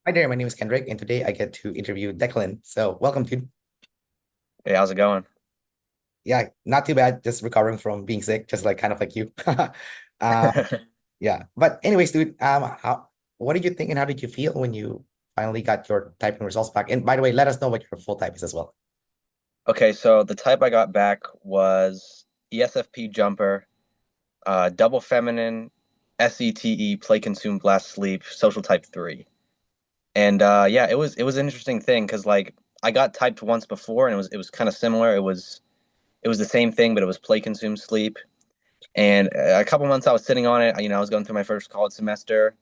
Hi there, my name is Kendrick, and today I get to interview Declan. So welcome, dude. Hey, how's it going? Yeah, not too bad. Just recovering from being sick, just like kind of like you. Um, yeah. But anyways, dude, what did you think and how did you feel when you finally got your typing results back? And by the way, let us know what your full type is as well. Okay, so the type I got back was ESFP jumper, double feminine, SETE, play consume blast sleep, social type 3. And yeah, it was an interesting thing because like I got typed once before and it was kind of similar. It was the same thing, but it was play consume sleep. And a couple months I was sitting on it, I was going through my first college semester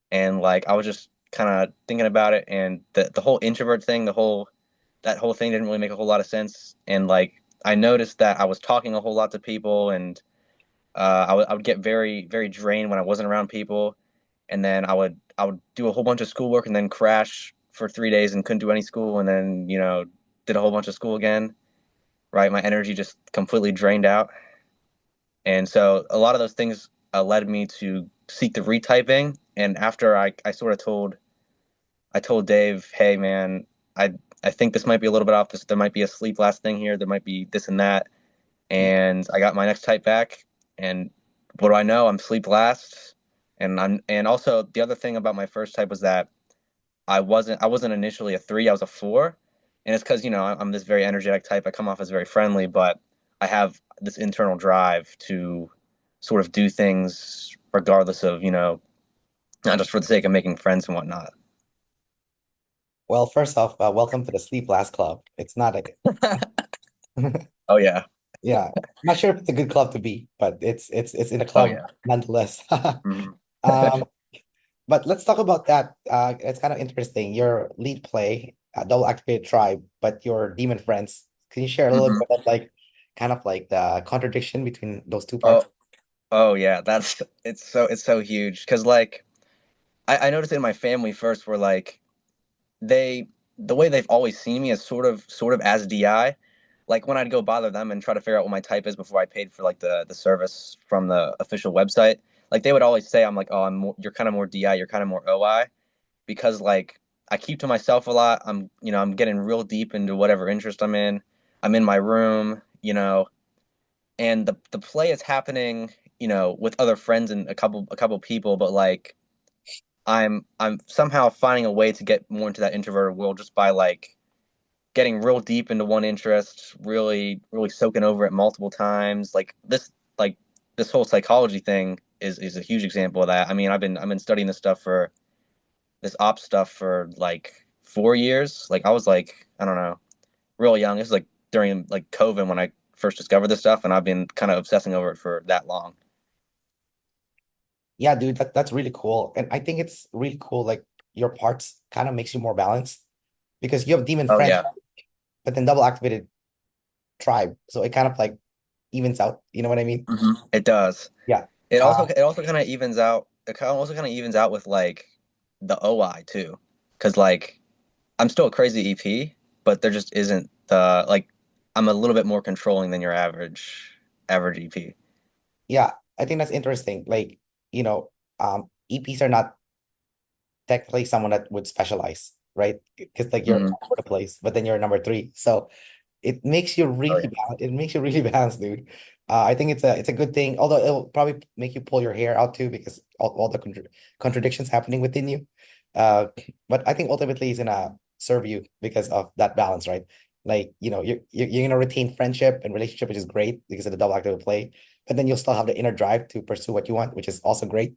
and like I was just kind of thinking about it and the whole introvert thing, that whole thing didn't really make a whole lot of sense. And like I noticed that I was talking a whole lot to people, and I would get very very drained when I wasn't around people. And then I would do a whole bunch of schoolwork and then crash for 3 days and couldn't do any school, and then did a whole bunch of school again. Right, my energy just completely drained out, and so a lot of those things led me to seek the retyping. And after I sort of told Dave, hey man, I I think this might be a little bit off. This There might be a sleep last thing here. There might be this and that. And I got my next type back. And what do I know? I'm sleep last. And also the other thing about my first type was that I wasn't initially a 3. I was a 4. And it's because I'm this very energetic type. I come off as very friendly, but I have this internal drive to sort of do things regardless of not just for the sake of making friends and whatnot. Well, first off, welcome to the Sleep Last Club. It's not a, Oh yeah. yeah, I'm not sure if it's a good club to be, but it's in a Oh club yeah. nonetheless. Mhm. Um, But let's talk about that. It's kind of interesting. Your lead play, double activated tribe, but your demon friends. Can you share a little bit Mhm. about like kind of like the contradiction between those two parts? Oh, oh yeah, that's it's so huge because like I noticed it in my family first, where like they the way they've always seen me is sort of as DI. Like when I'd go bother them and try to figure out what my type is before I paid for like the service from the official website, like they would always say I'm like, oh, you're kind of more DI, you're kind of more OI, because like I keep to myself a lot. I'm getting real deep into whatever interest I'm in. I'm in my room, and the play is happening, with other friends and a couple people, but like I'm somehow finding a way to get more into that introverted world just by like getting real deep into one interest, really really soaking over it multiple times. Like this whole psychology thing is a huge example of that. I mean, I've been studying this ops stuff for like 4 years. Like I was like, I don't know, real young. This is like during like COVID when I first discovered this stuff, and I've been kind of obsessing over it for that long. Yeah, dude, that's really cool. And I think it's really cool. Like your parts kind of makes you more balanced because you have demon Oh friends, yeah. but then double activated tribe. So it kind of like evens out. You know what I mean? It does. Yeah. It also kind of evens out. Also kind of evens out with like the OI too, because like I'm still a crazy EP, but there just isn't the like I'm a little bit more controlling than your average EP. Yeah. I think that's interesting. Like, EPs are not technically someone that would specialize, right? Because like you're Hmm. all over the place, but then you're number three. So it makes you Oh really yeah. balanced. It makes you really balanced, dude. I think it's a good thing. Although it'll probably make you pull your hair out too because all the contradictions happening within you. Uh, but I think ultimately it's gonna serve you because of that balance, right? Like you're gonna retain friendship and relationship, which is great because of the double active play. But then you'll still have the inner drive to pursue what you want, which is also great.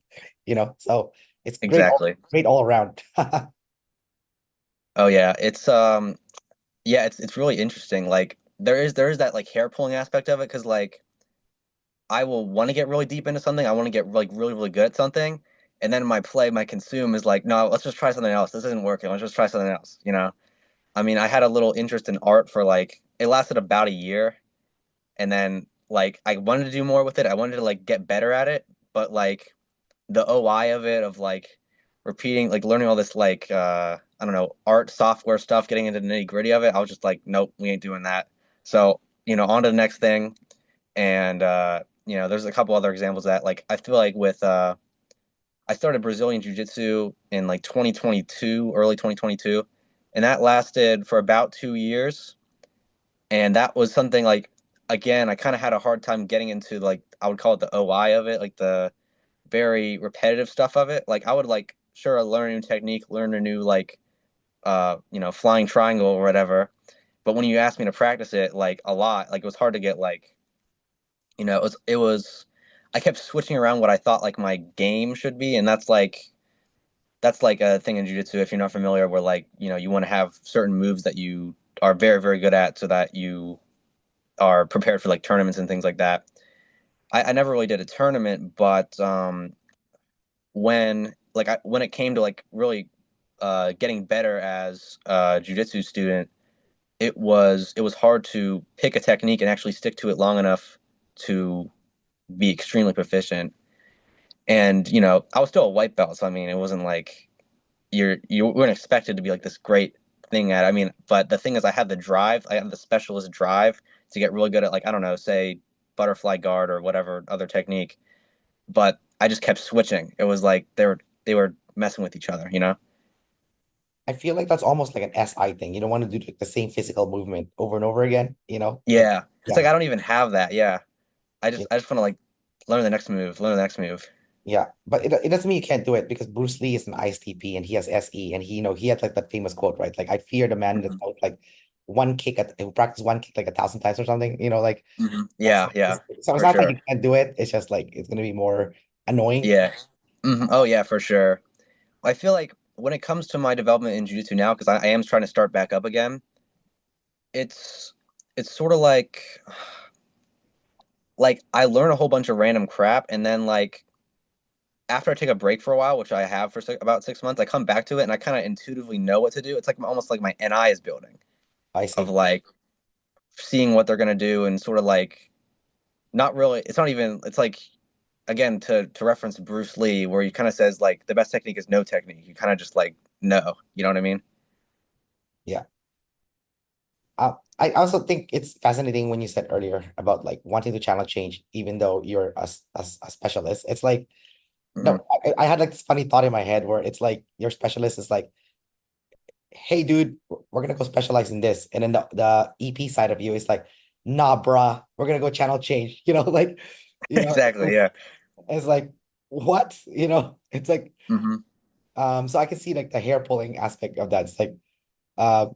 So it's Exactly. great all around. Oh yeah. It's really interesting. Like there is that like hair pulling aspect of it, because like I will want to get really deep into something. I want to get like really, really good at something. And then my consume is like, no, let's just try something else. This isn't working. Let's just try something else. I mean, I had a little interest in art for like, it lasted about a year. And then like, I wanted to do more with it. I wanted to like get better at it. But like the OI of it, of like repeating, like learning all this, like, I don't know, art software stuff, getting into the nitty gritty of it, I was just like, nope, we ain't doing that. So, on to the next thing. And there's a couple other examples of that, like I feel like with I started Brazilian Jiu-Jitsu in like 2022, early 2022, and that lasted for about 2 years. And that was something like, again, I kind of had a hard time getting into like I would call it the OI of it, like the very repetitive stuff of it. Like I would like sure learn a new technique, learn a new like flying triangle or whatever. But when you asked me to practice it like a lot, like it was hard to get like, it was I kept switching around what I thought like my game should be, and that's like a thing in jiu-jitsu if you're not familiar where like, you want to have certain moves that you are very, very good at so that you are prepared for like tournaments and things like that. I never really did a tournament, but when it came to like really getting better as a jiu-jitsu student, it was hard to pick a technique and actually stick to it long enough to be extremely proficient. And I was still a white belt, so I mean, it wasn't like you weren't expected to be like this great thing at. I mean, but the thing is, I had the drive, I had the specialist drive to get really good at like I don't know, say butterfly guard or whatever other technique. But I just kept switching. It was like they were messing with each other. I feel like that's almost like an SI thing. You don't want to do like the same physical movement over and over again, you know? Like, Yeah, it's yeah, like I don't even have that. Yeah, I yeah, just I just want to like learn the next move, learn the next move. yeah. But it doesn't mean you can't do it because Bruce Lee is an ISTP and he has SE and he had like that famous quote, right? Like, I fear the man that's Hmm. out like one kick at who practice one kick like 1,000 times or something, like Hmm. that's Yeah, yeah, so it's for not that you sure. can't do it. It's just like it's gonna be more annoying. Yeah. Oh yeah, for sure. I feel like when it comes to my development in jiu-jitsu now, because I am trying to start back up again, it's it's sort of like I learn a whole bunch of random crap, and then like after I take a break for a while, which I have for about 6 months, I come back to it and I kind of intuitively know what to do. It's like almost like my NI is building I of see. like seeing what they're gonna do and sort of like not really. It's not even. It's like again to reference Bruce Lee, where he kind of says like the best technique is no technique. You kind of just like know. You know what I mean? Yeah. I also think it's fascinating when you said earlier about like wanting to channel change, even though you're a specialist. It's like, Hmm. no, I had like this funny thought in my head where it's like your specialist is like, hey, dude, we're gonna go specialize in this. And then the EP side of you is like, nah, bruh, we're gonna go channel change. Like, Exactly. Yeah. it's like, what? It's like, Hmm. so I can see like the hair pulling aspect of that. It's like, uh,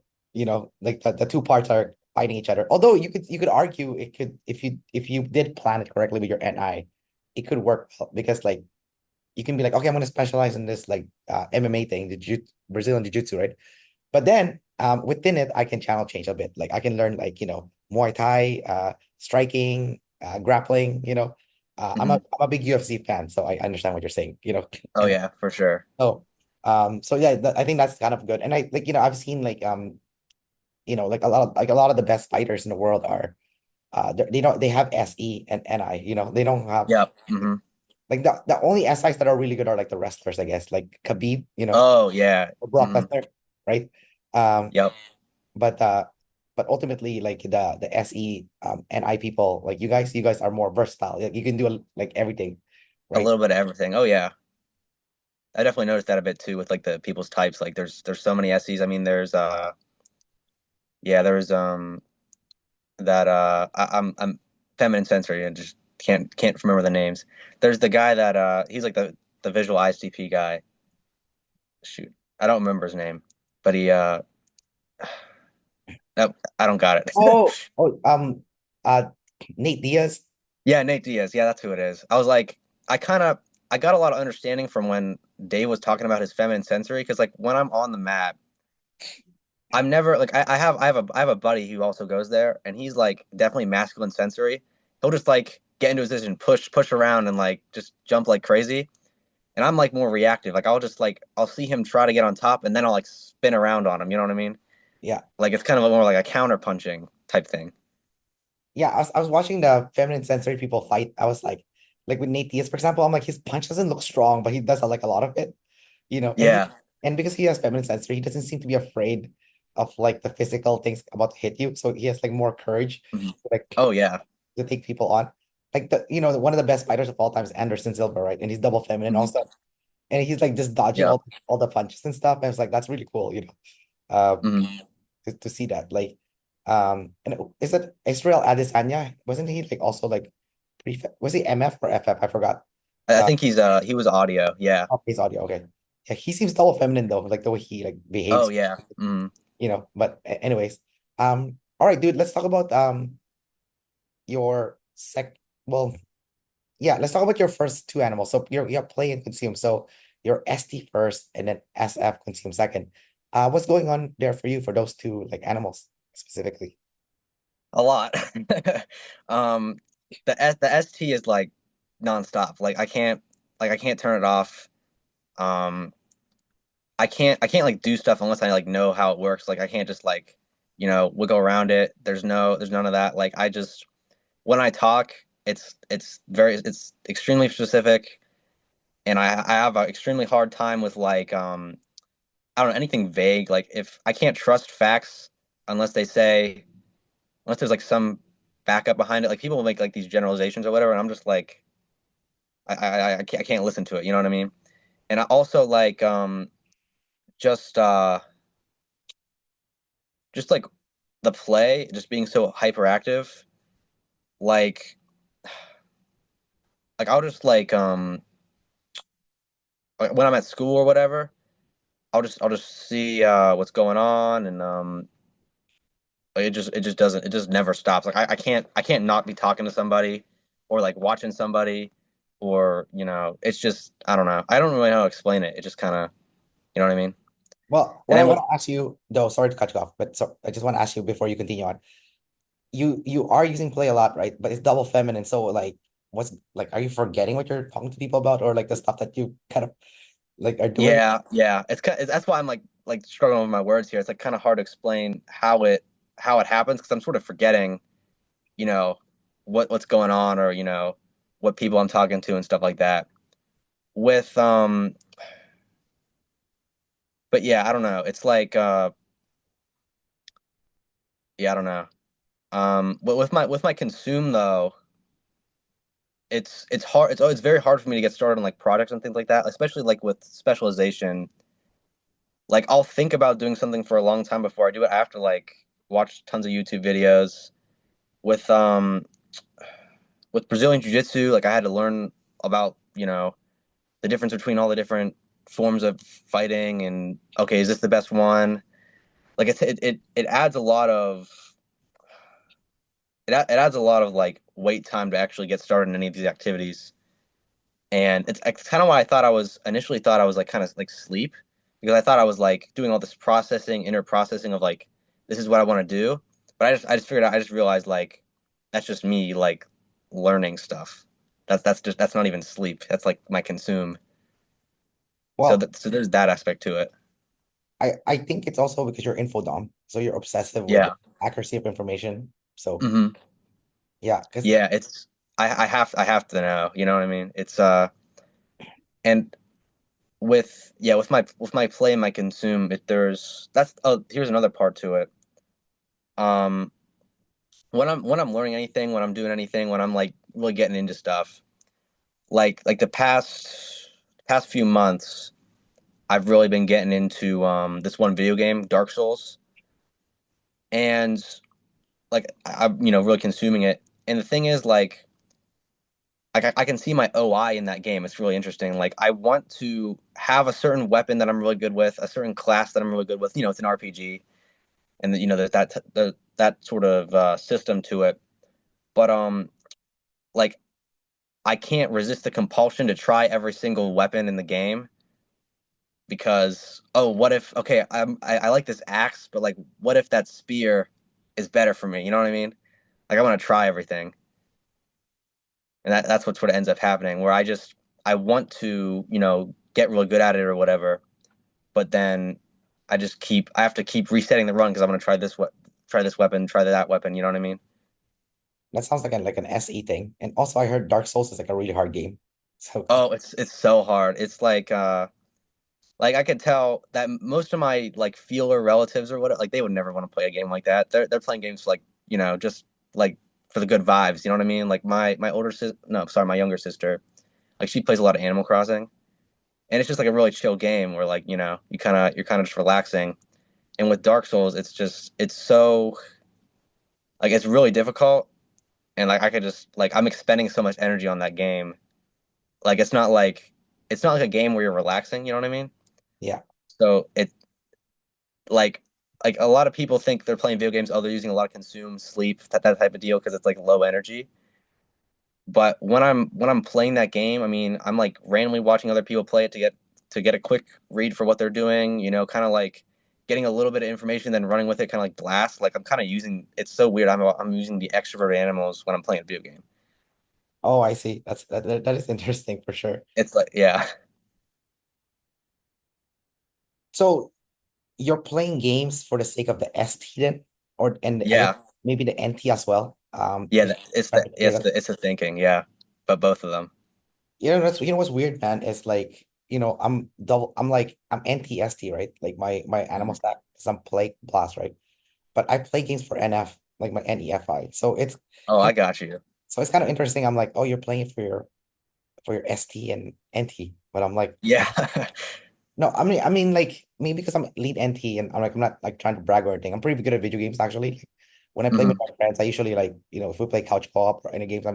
like the two parts are fighting each other. Although you could argue it could if you did plan it correctly with your NI, it could work well because like you can be like, okay, I'm gonna specialize in this like MMA thing, the Brazilian Jiu-Jitsu, right? But then within it, I can channel change a bit. Like I can learn like, Muay Thai, striking, grappling, Hmm. I'm a big UFC fan, so I understand what you're saying. Oh yeah, for sure. So yeah, I think that's kind of good. And I like, I've seen like a lot of the best fighters in the world are they have SE and NI, they don't have Yep. Hmm. like the only SIs that are really good are like the wrestlers, I guess, like Khabib, Oh yeah. or Brock Hmm. Lesnar, right? Um, Yep. but uh, but ultimately, like the SE NI people, like you guys are more versatile. Like you can do like everything, A right? little bit of everything. Oh yeah. I definitely noticed that a bit too with like the people's types. Like there's so many SEs. I mean, there's that I'm feminine sensory and just can't remember the names. There's the guy that he's like the visual ISTP guy. Shoot, I don't remember his name, but he no, I don't got it. Oh, uh, Nate Diaz. Yeah, Nate Diaz. Yeah, that's who it is. I was like, I kind of I got a lot of understanding from when Dave was talking about his feminine sensory because like when I'm on the mat, I'm never like I have a buddy who also goes there and he's like definitely masculine sensory. He'll just like get into his position, push around and like just jump like crazy. And I'm like more reactive. Like I'll see him try to get on top and then I'll like spin around on him. You know what I mean? Yeah, Like it's kind of more like a counter punching type thing. yeah. I was watching the feminine sensory people fight. I was like with Nate Diaz, for example. I'm like his punch doesn't look strong, but he does like a lot of it. Yeah. And because he has feminine sensory, he doesn't seem to be afraid of like the physical things about to hit you. So he has like more courage Mhm. to, like Oh yeah. to take people on. Like one of the best fighters of all time is Anderson Silva, right? And he's double feminine Mhm. also. and he's like just dodging Yeah. all the punches and stuff. And it's like that's really cool, uh, Mhm. to see that. Like, and is it Israel Adesanya? Wasn't he like also like prefect? Was he MF or FF? I forgot. I Uh, think he was audio. Yeah. His audio. Okay, yeah, he seems double feminine though, like the way he like Oh behaves, yeah. Mhm. But anyways, all right, dude, let's talk about your sec. Well, yeah, let's talk about your first two animals. So you have play and consume. So your ST first and then SF consume second. What's going on there for you for those two like animals specifically? A lot. Um, the ST is like nonstop. Like I can't turn it off. Um, I can't like do stuff unless I like know how it works. Like I can't just like, wiggle around it. There's none of that. Like I just when I talk, it's extremely specific, and I have an extremely hard time with like I don't know, anything vague. Like if I can't trust facts unless they say unless there's like some backup behind it. Like people will make like these generalizations or whatever, and I'm just like I can't listen to it. You know what I mean? And I also like just uh just like the play just being so hyperactive. Like I'll just like when I'm at school or whatever, I'll just see what's going on, and like, it just never stops. Like I can't not be talking to somebody or like watching somebody, or it's just I don't know. I don't really know how to explain it. It just kind of, you know what I mean? Well, And what I then want with to ask you though, sorry to cut you off, but so I just want to ask you before you continue on. You are using play a lot, right? But it's double feminine, so like what's like are you forgetting what you're talking to people about or like the stuff that you kind of like are doing? yeah, that's why I'm like struggling with my words here. It's like kind of hard to explain how it happens because I'm sort of forgetting, you know, what's going on, or what people I'm talking to and stuff like that. With but yeah, I don't know. It's like yeah, I don't know. But with my consume though, it's hard. It's very hard for me to get started on like projects and things like that, especially like with specialization. Like I'll think about doing something for a long time before I do it. I have to like watch tons of YouTube videos. With with Brazilian Jiu-Jitsu, like I had to learn about, the difference between all the different forms of fighting, and okay, is this the best one? Like it adds a lot of it adds a lot of like wait time to actually get started in any of these activities. And it's kind of why I thought I was initially thought I was like kind of like sleep, because I thought I was like doing all this processing, inner processing of like this is what I want to do. But I just figured out I just realized like that's just me like learning stuff. That's not even sleep. That's like my consume. Well, So there's that aspect to it. I think it's also because you're info dumb, so you're obsessive with Yeah. like, accuracy of information. So Hmm. yeah, because Yeah, it's I have to know, you know what I mean? It's and with my play and my consume, it there's that's oh here's another part to it. Um when I'm learning anything, when I'm doing anything, when I'm like really getting into stuff, like the past few months, I've really been getting into this one video game, Dark Souls, and like I'm really consuming it. And the thing is like I can see my OI in that game. It's really interesting. Like I want to have a certain weapon that I'm really good with, a certain class that I'm really good with. It's an RPG, and there's that sort of system to it. But like I can't resist the compulsion to try every single weapon in the game because what if okay I like this axe, but like what if that spear is better for me? You know what I mean? Like I want to try everything, and that's what sort of ends up happening where I want to get really good at it or whatever, but then I have to keep resetting the run because I'm gonna try this weapon, try that weapon. You know what I mean? that sounds like an SE thing. And also, I heard Dark Souls is like a really hard game. So Oh, it's so hard. It's like I could tell that most of my like feeler relatives or what like they would never want to play a game like that. They're playing games like just like for the good vibes. You know what I mean? Like my older sister, no, sorry, my younger sister, like she plays a lot of Animal Crossing, and it's just like a really chill game where like, you're kind of just relaxing. And with Dark Souls, it's so like it's really difficult, and like I could just like I'm expending so much energy on that game. Like it's not like a game where you're relaxing, you know what I mean? Yeah. So it like like a lot of people think they're playing video games, oh, they're using a lot of consume, sleep, that type of deal because it's like low energy. But when I'm playing that game, I mean, I'm like randomly watching other people play it to get a quick read for what they're doing, kind of like getting a little bit of information, then running with it, kind of like blast. Like I'm kind of using. It's so weird. I'm using the extrovert animals when I'm playing a video game. Oh, I see. That is interesting for sure. It's like yeah, So you're playing games for the sake of the ST then, or and I guess yeah, maybe the NT as well. yeah. If I could say that. It's the thinking. Yeah, but both of them. What's weird, man, is like, I'm NT-ST, right? Like my animal Mhm. stack is I'm Plague Blast, right? But I play games for NF, like my NEFI. Oh, I kind got you. it's kind of interesting. I'm like, oh, you're playing it for your ST and NT, but I'm like, Yeah. no, like maybe because I'm lead NT and I'm not like trying to brag or anything. I'm pretty good at video games actually. Like, when I play with hmm my friends, I usually like, if we play couch co-op or any games,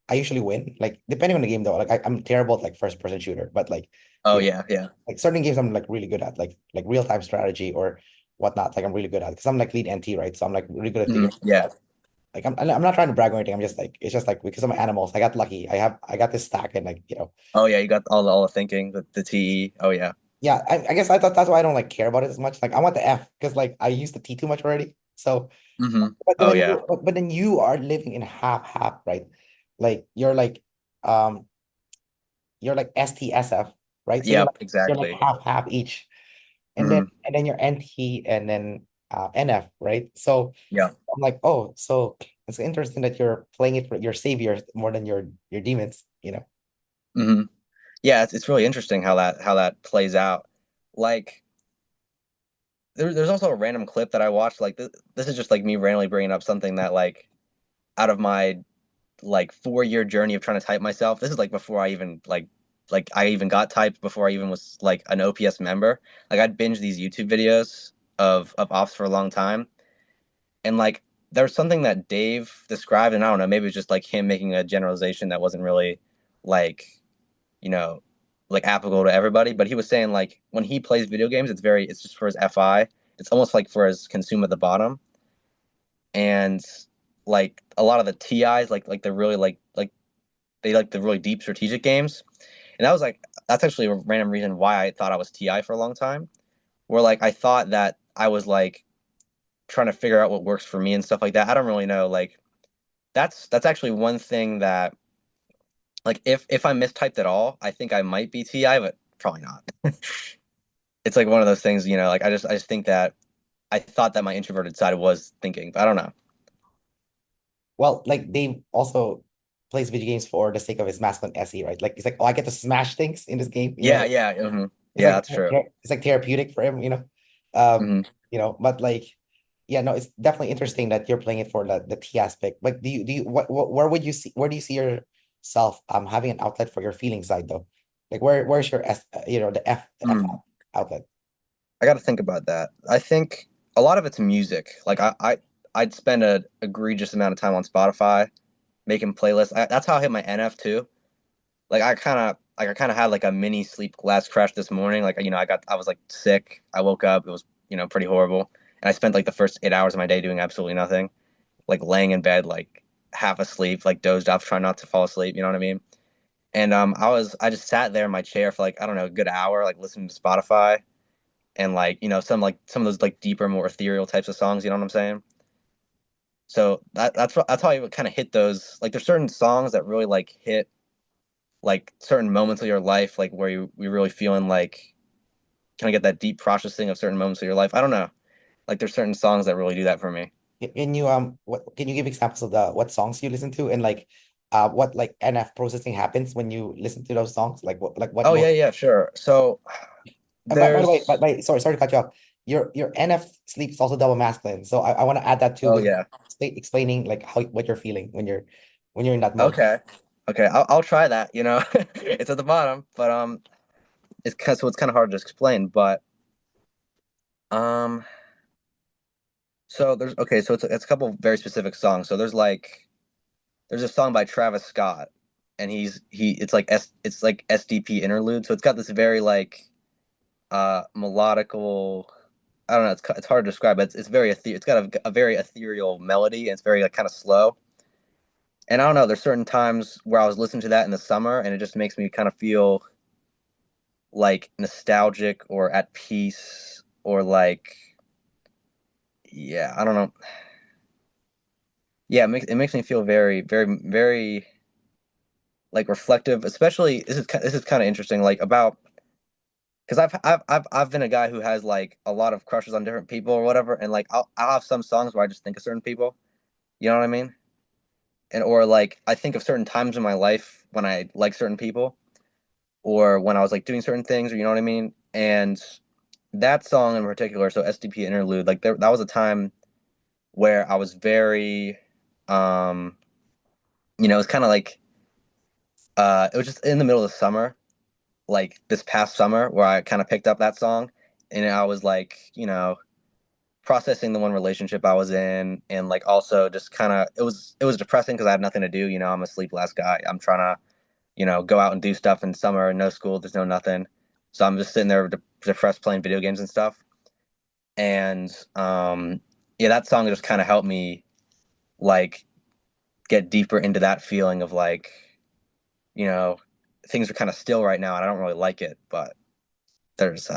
I usually win. Like depending on the game though, like I'm terrible at like first person shooter, but like, Oh you know, yeah, yeah. like certain games I'm like really good at, like real time strategy or whatnot. Like I'm really good at because I'm like lead NT, right? So I'm like really good at figuring things Yeah. out. Like I'm not trying to brag or anything. I'm just like it's just like because I'm animals. I got lucky. I got this stack and like Oh yeah, you got all the thinking, the TE. Oh yeah. yeah. I guess I thought that's why I don't like care about it as much. Like I want the F because like I used the T too much already. So but Oh then yeah. you are living in half, right? Like you're like STSF, right? So Yep, you're like exactly. half each. hmm And then you're NT and then NF, right? So Yeah. I'm like, oh, so it's interesting that you're playing it for your saviors more than your demons. hmm Yeah, it's really interesting how that plays out. Like there's also a random clip that I watched. Like this is just like me randomly bringing up something that like out of my like 4 year journey of trying to type myself. This is like before I even like I even got typed before I even was like an OPS member. Like I'd binge these YouTube videos of ops for a long time, and like there was something that Dave described, and I don't know, maybe it was just like him making a generalization that wasn't really like you know like applicable to everybody. But he was saying like when he plays video games, it's just for his FI. It's almost like for his consume at the bottom, and like a lot of the TIs like they're really like they like the really deep strategic games. And that's actually a random reason why I thought I was TI for a long time. Where like I thought that I was like trying to figure out what works for me and stuff like that. I don't really know. Like that's actually one thing that like if I mistyped at all, I think I might be TI, but probably not. It's like one of those things, like I just think that I thought that my introverted side was thinking, but I don't know. Well, like Dave also plays video games for the sake of his masculine SE, right? Like he's like, oh, I get to smash things in this game, Yeah, yeah, it's yeah, like that's true. it's like therapeutic for him. Um, hmm but like, yeah, no, it's definitely interesting that you're playing it for the T aspect. But where would you see where do you see yourself having an outlet for your feeling side though? Like where's your the F Mm. outlet? I got to think about that. I think a lot of it's music. Like I'd spend a egregious amount of time on Spotify making playlists. That's how I hit my NF too. Like I kind of had like a mini sleep glass crash this morning. Like I was like sick. I woke up. It was pretty horrible, and I spent like the first 8 hours of my day doing absolutely nothing, like laying in bed, like half asleep, like dozed off, trying not to fall asleep. You know what I mean? And I just sat there in my chair for like I don't know a good hour, like listening to Spotify and like some of those like deeper, more ethereal types of songs. You know what I'm saying? So that's how I kind of hit those. Like there's certain songs that really like hit like certain moments of your life, like where you really feeling like kind of get that deep processing of certain moments of your life. I don't know. Like there's certain songs that really do that for me. Can you give examples of the what songs you listen to and like what like NF processing happens when you listen to those songs? Like what Oh yeah, mode? yeah, sure. So By the way, there's sorry to cut you off. Your NF sleep is also double masculine, so I want to add that too oh with yeah. explaining like how what you're feeling when you're in that mode. Okay. Okay, I'll try that, It's at the bottom, but so it's kind of hard to explain, but um, so there's okay, so it's a couple of very specific songs. So there's a song by Travis Scott, and it's like SDP interlude. So it's got this very like melodical. I don't know. It's hard to describe, but it's very it's got a very ethereal melody, and it's very like kind of slow. And I don't know. There's certain times where I was listening to that in the summer, and it just makes me kind of feel like nostalgic or at peace or like yeah, I don't know. Yeah, it makes me feel very very like reflective. Especially this is kind of interesting. Like about because I've been a guy who has like a lot of crushes on different people or whatever, and like I'll have some songs where I just think of certain people. You know what I mean? And or like I think of certain times in my life when I like certain people, or when I was like doing certain things, or you know what I mean. And that song in particular, so SDP interlude, like that was a time where I was very, um, it's kind of like it was just in the middle of the summer, like this past summer, where I kind of picked up that song, and I was like, processing the one relationship I was in, and like also just kind of it was depressing because I had nothing to do. I'm a sleepless guy. I'm trying to go out and do stuff in summer, no school, there's no nothing, so I'm just sitting there depressed playing video games and stuff. And yeah, that song just kind of helped me like get deeper into that feeling of like you know things are kind of still right now and I don't really like it, but there's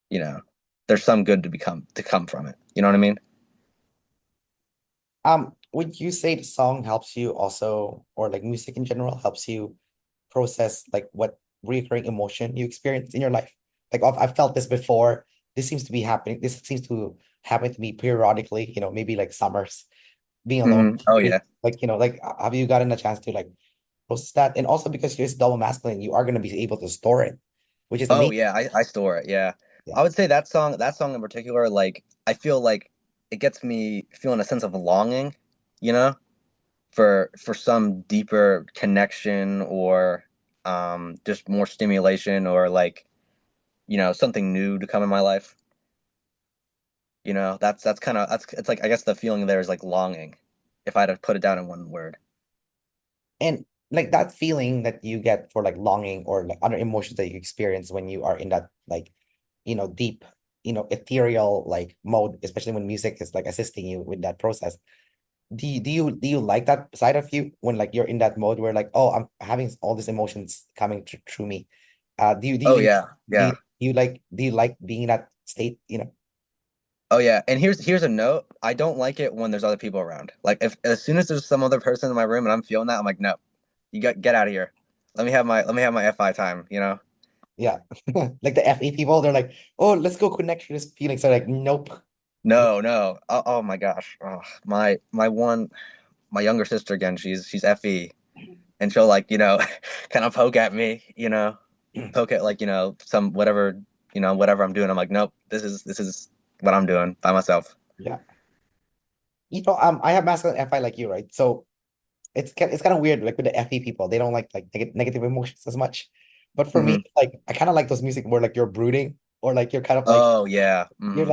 you know there's some good to come from it, you know what I mean? Would you say the song helps you also, or like music in general helps you process like what recurring emotion you experience in your life? Like I've felt this before. This seems to be happening. This seems to happen to me periodically, maybe like summers, being alone. Oh yeah. Like, like have you gotten a chance to like process that? And also because you're double masculine, you are going to be able to store it, which is Oh amazing. yeah, I store it. Yeah, Yeah. I would say that song in particular, like I feel like it gets me feeling a sense of longing, you know, for some deeper connection or just more stimulation or like something new to come in my life. That's kind of that's it's like I guess the feeling there is like longing, if I had to put it down in one word. And like that feeling that you get for like longing or like other emotions that you experience when you are in that like, deep, ethereal like mode, especially when music is like assisting you with that process. Do you like that side of you when like you're in that mode where like, oh, I'm having all these emotions coming through me? Do you do Oh you yeah, do yeah. you, do you like being in that state? Oh yeah, and here's a note. I don't like it when there's other people around. Like if as soon as there's some other person in my room and I'm feeling that, I'm like, no, you got get out of here. Let me have my FI time. Yeah. Like the FE people, they're like, oh, let's go connect to this feeling. So like, nope. No, no. Oh my gosh. Oh, my younger sister again. She's FE, and she'll like kind of poke at me. Poke at like some whatever I'm doing. I'm like, nope. This is what I'm doing by myself. Yeah. I have masculine FI like you, right? So it's kind of weird, like with the FE people, they don't like negative emotions as much. But for me, Hmm. it's like I kind of like those music where like you're brooding or like you're kind of like Oh yeah. you're Hmm.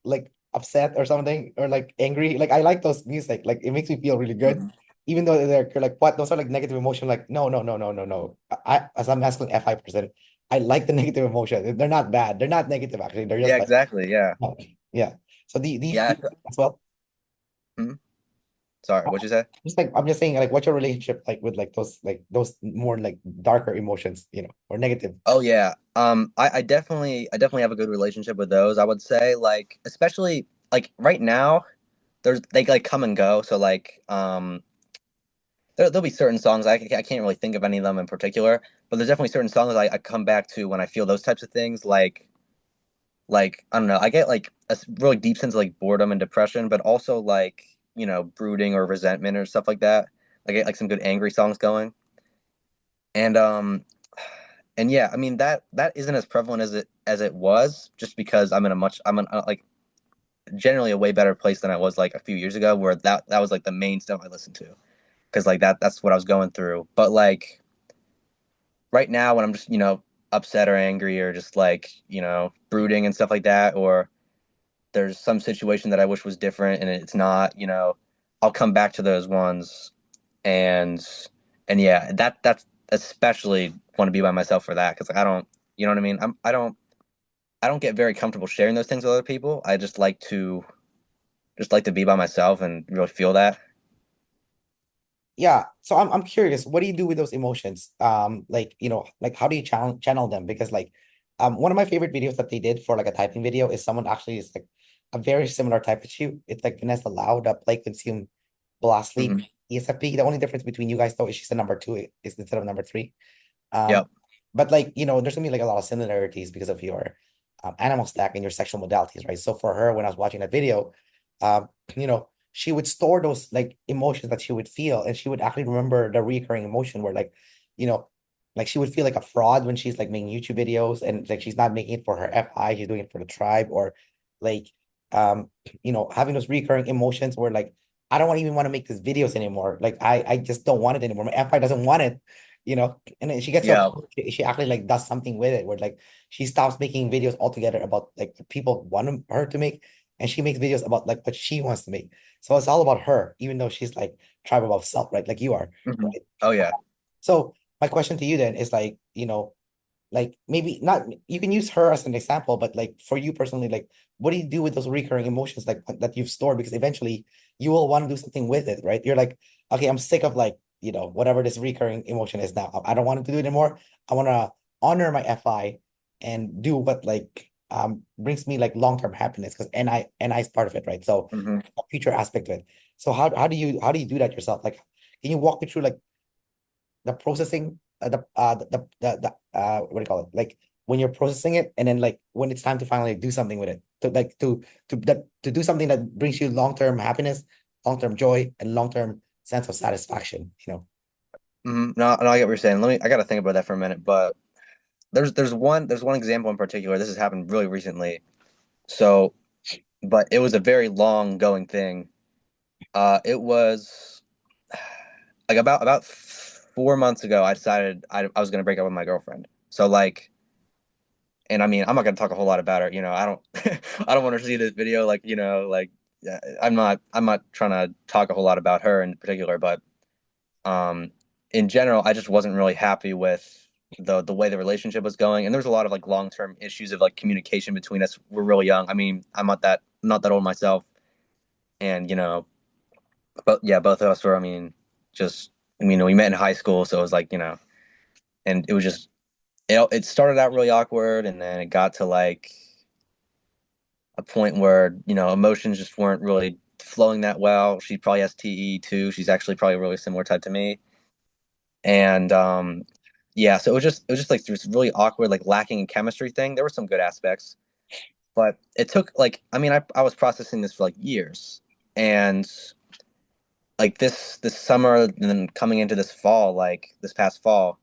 like upset or something or like angry. Like I like those music. Like it makes me feel really good. Hmm. Even though you're like, what? Those are like negative emotion. Like, no, no, no, no, no, no. As a masculine FI person, I like the negative emotion. They're not bad. They're not negative actually. They're Yeah, just like, exactly. Yeah. oh, yeah. So do you Yeah. feel as well? Mhm. Sorry, what'd you say? Just like I'm just saying, like, what's your relationship like with like those more like darker emotions, or negative? Oh yeah. I definitely have a good relationship with those. I would say like especially like right now they like come and go. So like there'll be certain songs I can't really think of any of them in particular, but there's definitely certain songs I come back to when I feel those types of things like I don't know, I get like a really deep sense of like boredom and depression, but also like, brooding or resentment or stuff like that. I get like some good angry songs going. And yeah, I mean that isn't as prevalent as it was just because I'm in like generally a way better place than I was like a few years ago where that was like the main stuff I listened to because like that's what I was going through. But like right now when I'm just upset or angry or just like, brooding and stuff like that, or there's some situation that I wish was different and it's not, I'll come back to those ones. And yeah, that's especially want to be by myself for that because I don't, you know what I mean? I don't get very comfortable sharing those things with other people. I just like to be by myself and really feel that. Yeah, so I'm curious, what do you do with those emotions? Like, like how do you channel them? Because like one of my favorite videos that they did for like a typing video is someone actually is like a very similar type of you. It's like Vanessa Lau, the play consume blast sleep Hmm. ESFP. The only difference between you guys though is she's the number two is instead of number three. Um, Yep. but like, there's gonna be like a lot of similarities because of your animal stack and your sexual modalities, right? So for her, when I was watching that video, you know, she would store those like emotions that she would feel, and she would actually remember the recurring emotion where like, you know, like she would feel like a fraud when she's like making YouTube videos and like she's not making it for her FI, she's doing it for the tribe, or like um, having those recurring emotions where like I don't even want to make these videos anymore. Like I just don't want it anymore. My FI doesn't want it, and then she gets to a Yeah. point she actually like does something with it where like she stops making videos altogether about like the people want her to make, and she makes videos about like what she wants to make. So it's all about her, even though she's like tribe above self, right? Like you are, Hmm. right? Oh yeah. So my question to you then is like, like maybe not you can use her as an example, but like for you personally, like what do you do with those recurring emotions like that you've stored? Because eventually you will want to do something with it, right? You're like, okay, I'm sick of like, whatever this recurring emotion is now. I don't want to do it anymore. I want to honor my FI and do what like brings me like long-term happiness because NI is part of it, right? So Hmm. a future aspect of it. So how do you do that yourself? Like, can you walk me through like the processing what do you call it, like when you're processing it and then like when it's time to finally do something with it to like to do something that brings you long-term happiness, long-term joy, and long-term sense of satisfaction. Hmm. No, no, I get what you're saying. I got to think about that for a minute, but there's one example in particular. This has happened really recently. So, but it was a very long going thing. It was like about 4 months ago. I decided I was gonna break up with my girlfriend. So like, and I mean, I'm not gonna talk a whole lot about her. I don't I don't want her to see this video. Like, yeah, I'm not trying to talk a whole lot about her in particular, but um, in general, I just wasn't really happy with the way the relationship was going, and there's a lot of like long term issues of like communication between us. We're really young. I mean, I'm not that old myself, and but yeah, both of us were. I mean, just we met in high school, so it was like and it was just it started out really awkward, and then it got to like a point where emotions just weren't really flowing that well. She probably has TE too. She's actually probably a really similar type to me, and yeah, so it was just like this really awkward, like lacking in chemistry thing. There were some good aspects, but it took like I mean I was processing this for like years, and like this summer and then coming into this fall, like this past fall,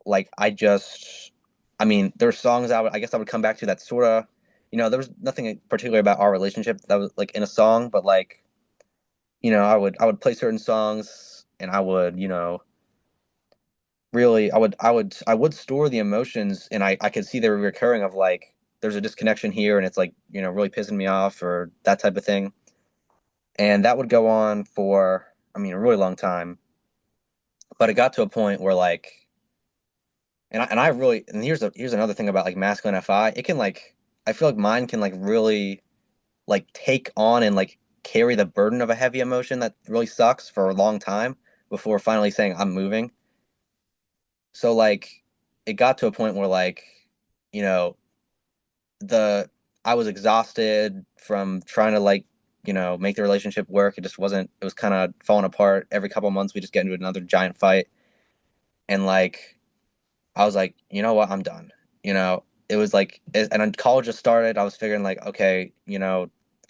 like I mean there were songs I guess I would come back to that sort of there was nothing particular about our relationship that was like in a song, but like I would play certain songs and I would really I would store the emotions, and I could see the recurring of like there's a disconnection here and it's like really pissing me off or that type of thing, and that would go on for I mean a really long time, but it got to a point where like and I really and here's another thing about like masculine FI. It can like I feel like mine can like really like take on and like carry the burden of a heavy emotion that really sucks for a long time before finally saying I'm moving. So like it got to a point where like you know the I was exhausted from trying to like make the relationship work. It just wasn't. It was kind of falling apart. Every couple of months we just get into another giant fight, and like I was like, you know what, I'm done. It was like, and then college just started. I was figuring like, okay,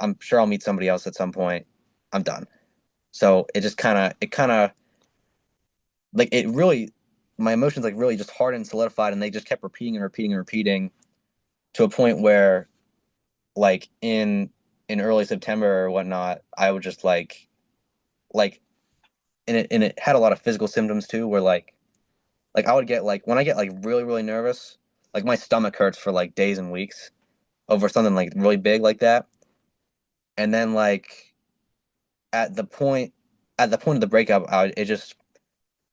I'm sure I'll meet somebody else at some point. I'm done. So it kind of like it really my emotions like really just hardened, solidified, and they just kept repeating and repeating and repeating to a point where like in early September or whatnot, I would just like and it had a lot of physical symptoms too, where like I would get like when I get like really really nervous, Like my stomach hurts for like days and weeks over something like really big like that. And then like at the point at the point of the breakup, it just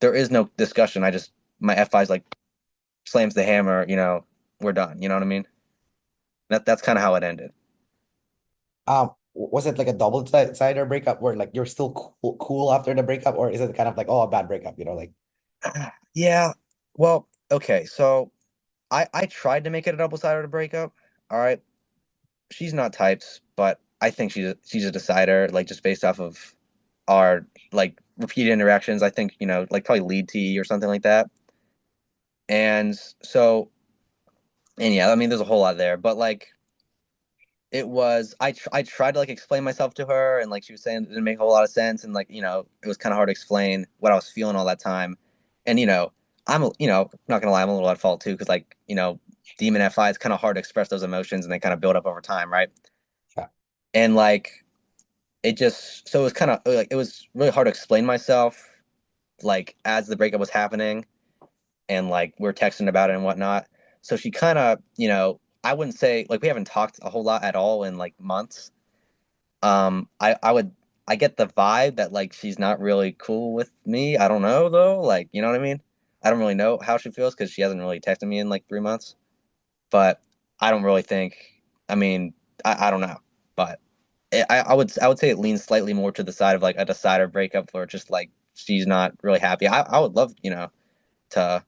there is no discussion. I just my FI's like slams the hammer, we're done. You know what I mean? That's kind of how it ended. Was it like a double-sided breakup where like you're still cool after the breakup, or is it kind of like, oh, a bad breakup, like Yeah. Well, okay. So I tried to make it a double-sided breakup. All right. She's not types, but I think she's a decider, like just based off of our like repeated interactions. I think, like probably lead T or something like that. And so, and yeah, I mean, there's a whole lot there, but like it was I tried to like explain myself to her, and like she was saying it didn't make a whole lot of sense, and like it was kind of hard to explain what I was feeling all that time. And I'm not gonna lie, I'm a little at fault too, because like demon FI, it's kind of hard to express those emotions, and they kind of build up over time, right? yeah, And like it just so it was kind of like it was really hard to explain myself like as the breakup was happening, and like we are texting about it and whatnot. So she kind of, I wouldn't say like we haven't talked a whole lot at all in like months. I get the vibe that like she's not really cool with me. I don't know though, like you know what I mean. I don't really know how she feels because she hasn't really texted me in like 3 months. But I don't really think. I mean, I don't know, but I would say it leans slightly more to the side of like a decider breakup where just like she's not really happy. I would love to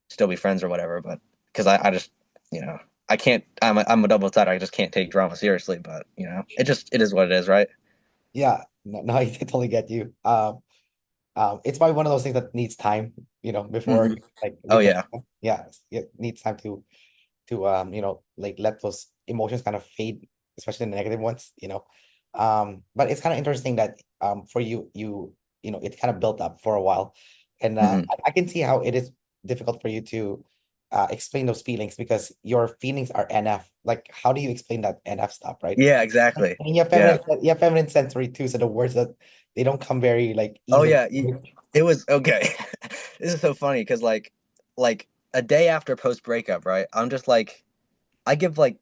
still be friends or whatever, but because I just you know I can't. I'm a double sided. I just can't take drama seriously. But it is what it is, right? yeah. No, no, I totally get you. It's probably one of those things that needs time, before Hmm. you like Oh recover. yeah. Yeah, it needs time to like let those emotions kind of fade, especially the negative ones, but it's kind of interesting that for you it kind of built up for a while, and Hmm. I can see how it is difficult for you to explain those feelings because your feelings are NF. Like, how do you explain that NF stuff, right? Yeah, And exactly. you Yeah. have feminine sensory too, so the words that they don't come very like Oh easily. yeah. It was okay. This is so funny because like a day after post breakup, right? I'm just like I give like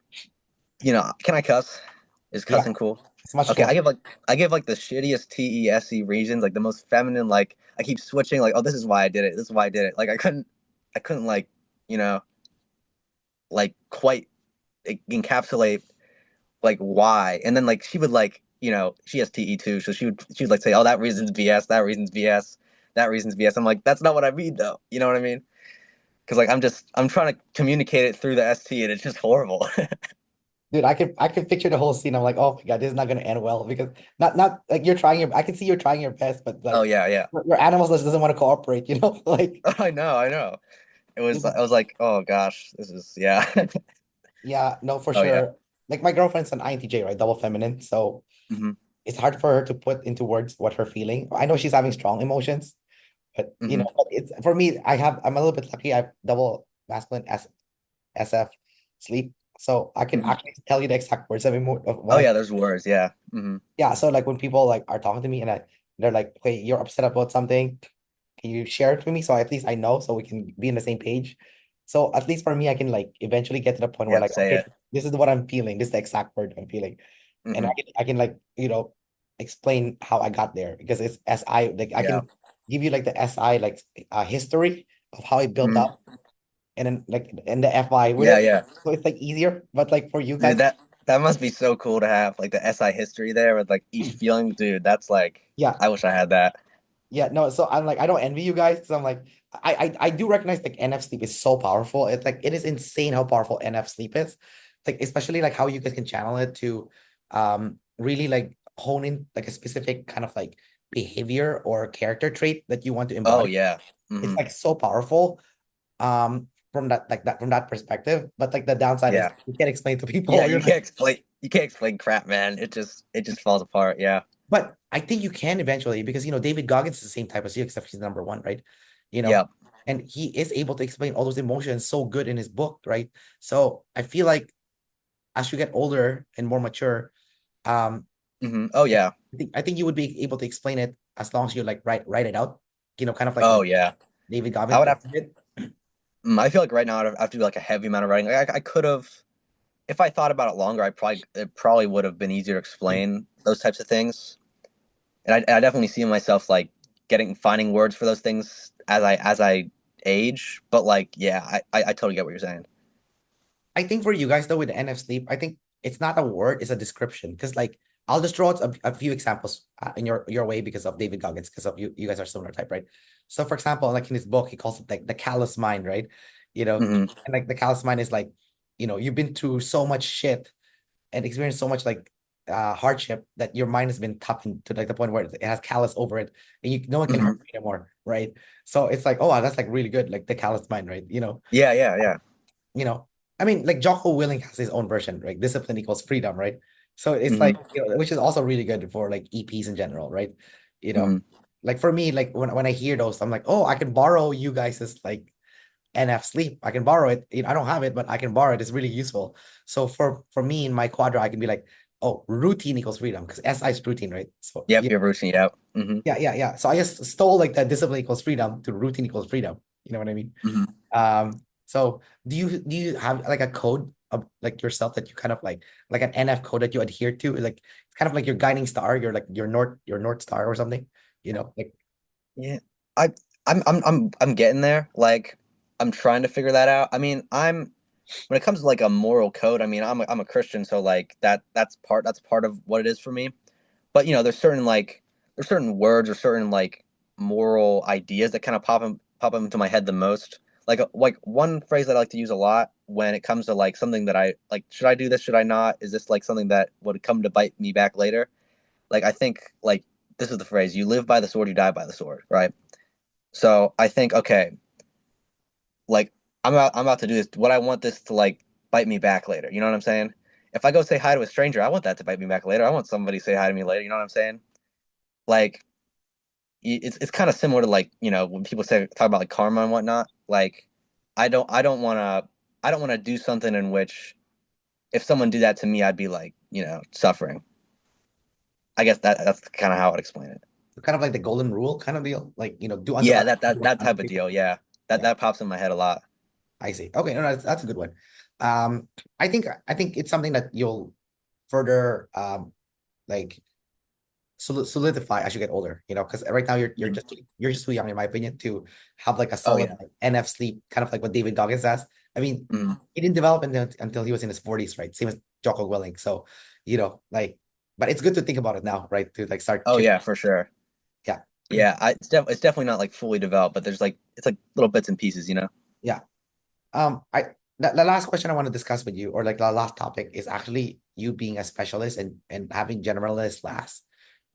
can I cuss? Is Yeah, cussing cool? as much as you Okay, want. I give like the shittiest TESE reasons, like the most feminine. Like I keep switching, like, oh, this is why I did it. This is why I did it. Like I couldn't like you know like quite encapsulate like why. And then like she would like she has TE too, so she would like say, oh, that reason's BS, that reason's BS, that reason's BS. I'm like, that's not what I mean though. You know what I mean? Because like I'm trying to communicate it through the ST, and it's just horrible. Dude, I can picture the whole scene. I'm like, oh my God, this is not gonna end well because not like you're trying I can see you're trying your best, but Oh like yeah, yeah. your animals just doesn't want to cooperate, Like, I know. you I was like, oh gosh, this is yeah. yeah, no, for Oh yeah. sure. Like my girlfriend's an INTJ, right? Double feminine. So Hmm. it's hard for her to put into words what her feeling. I know she's having strong emotions, but Hmm. but it's for me, I'm a little bit lucky. I have double masculine SF sleep. So I can Hmm. actually tell you the exact words of what Oh I'm. yeah, there's words. Yeah. Hmm. Yeah, so like when people like are talking to me and they're like, "Hey, you're upset about something. Can you share it with me so at least I know so we can be on the same page?" So at least for me, I can like eventually get to the point where Yeah, like, say okay, it. this is what I'm feeling. This is the exact word I'm feeling, and I Hmm. can I can like explain how I got there because it's SI like I Yeah. can give you like the SI like history of how it built Hmm. up, and then like and the FI with Yeah, it, yeah. so it's like easier. But like for you Dude, guys, that must be so cool to have like the SI history there with like each feeling. Dude, that's like yeah. I wish I had that. Yeah, no, so I'm like, I don't envy you guys because I'm like, I do recognize like NF sleep is so powerful. It's like it is insane how powerful NF sleep is. Like, especially like how you guys can channel it to really like hone in like a specific kind of like behavior or character trait that you want to Oh embody. yeah. It's Hmm. like so powerful from that perspective. But like the downside is Yeah. you can't explain to Yeah, people. You're like, you can't explain crap, man. It just falls apart. Yeah. but I think you can eventually because David Goggins is the same type as you, except he's number one, right? You know, Yep. and he is able to explain all those emotions so good in his book, right? So I feel like as you get older and more mature, um, Hmm. Oh yeah. I think you would be able to explain it as long as you like write it out, kind of like Oh the yeah. David I Goggins would have did. I feel like right now I have to do like a heavy amount of writing. Like I could have, if I thought about it longer, it probably would have been easier to explain those types of things. And I definitely see myself like finding words for those things as I age. But like, yeah, I totally get what you're saying. I think for you guys though with the NF sleep, I think it's not a word, it's a description. Because like I'll just throw out a few examples in your way because of David Goggins, because of you guys are similar type, right? So for example, like in his book, he calls it like the callous mind, right? Hmm. And like the callous mind is like, you've been through so much shit and experienced so much like hardship that your mind has been toughened to like the point where it has callus over it, and no one can hurt Hmm. you anymore, right? So it's like, oh wow, that's like really good, like the callous mind, right? Yeah, yeah, yeah. you know, I mean, like Jocko Willing has his own version, right? Discipline equals freedom, right? So it's like, Hmm. which is also really good for like EPs in general, right? You know, Hmm. like for me, like when I hear those, I'm like, oh, I can borrow you guys's like NF sleep. I can borrow it. I don't have it, but I can borrow it. It's really useful. So for me in my quadra, I can be like, oh, routine equals freedom because SI is routine, right? So Yep, yeah, your routine. Yep. Hmm. yeah. So I just stole like that discipline equals freedom to routine equals freedom. You know what I mean? Hmm. So do you have like a code of like yourself that you kind of like an NF code that you adhere to? Like it's kind of like your guiding star, your like your North Star or something, like Yeah, I I'm getting there. Like I'm trying to figure that out. I mean, I'm when it comes to like a moral code. I mean, I'm a Christian, so like that's part of what it is for me. But there's certain words or certain like moral ideas that kind of pop up into my head the most. Like one phrase that I like to use a lot when it comes to like something that I like, should I do this, should I not, is this like something that would come to bite me back later? Like I think like this is the phrase, you live by the sword, you die by the sword, right? So I think, okay, like I'm about to do this, what I want this to like bite me back later, you know what I'm saying? If I go say hi to a stranger, I want that to bite me back later. I want somebody to say hi to me later, you know what I'm saying? Like it's kind of similar to like, when people talk about like karma and whatnot. Like I don't want to do something in which if someone did that to me, I'd be like, suffering. I guess that's kind of how I'd explain it. kind of like the golden rule kind of deal, like do unto Yeah, others as you want that unto type of people. deal. Yeah, Yeah, that pops in my head a lot. I see. Okay, no, that's a good one. Um, I think it's something that you'll further like solidify as you get older, because right now Mhm. you're just too young, in my opinion, to have like a Oh solid yeah. like, NF sleep, kind of like what David Goggins has. I mean, Mhm. he didn't develop until he was in his 40s, right? Same as Jocko Willing. So, like, but it's good to think about it now, right? To like start Oh chip. yeah, for sure. Yeah. Yeah, it's definitely not like fully developed, but there's like it's like little bits and pieces, you know. Yeah. I the last question I want to discuss with you, or like the last topic, is actually you being a specialist and having generalist last,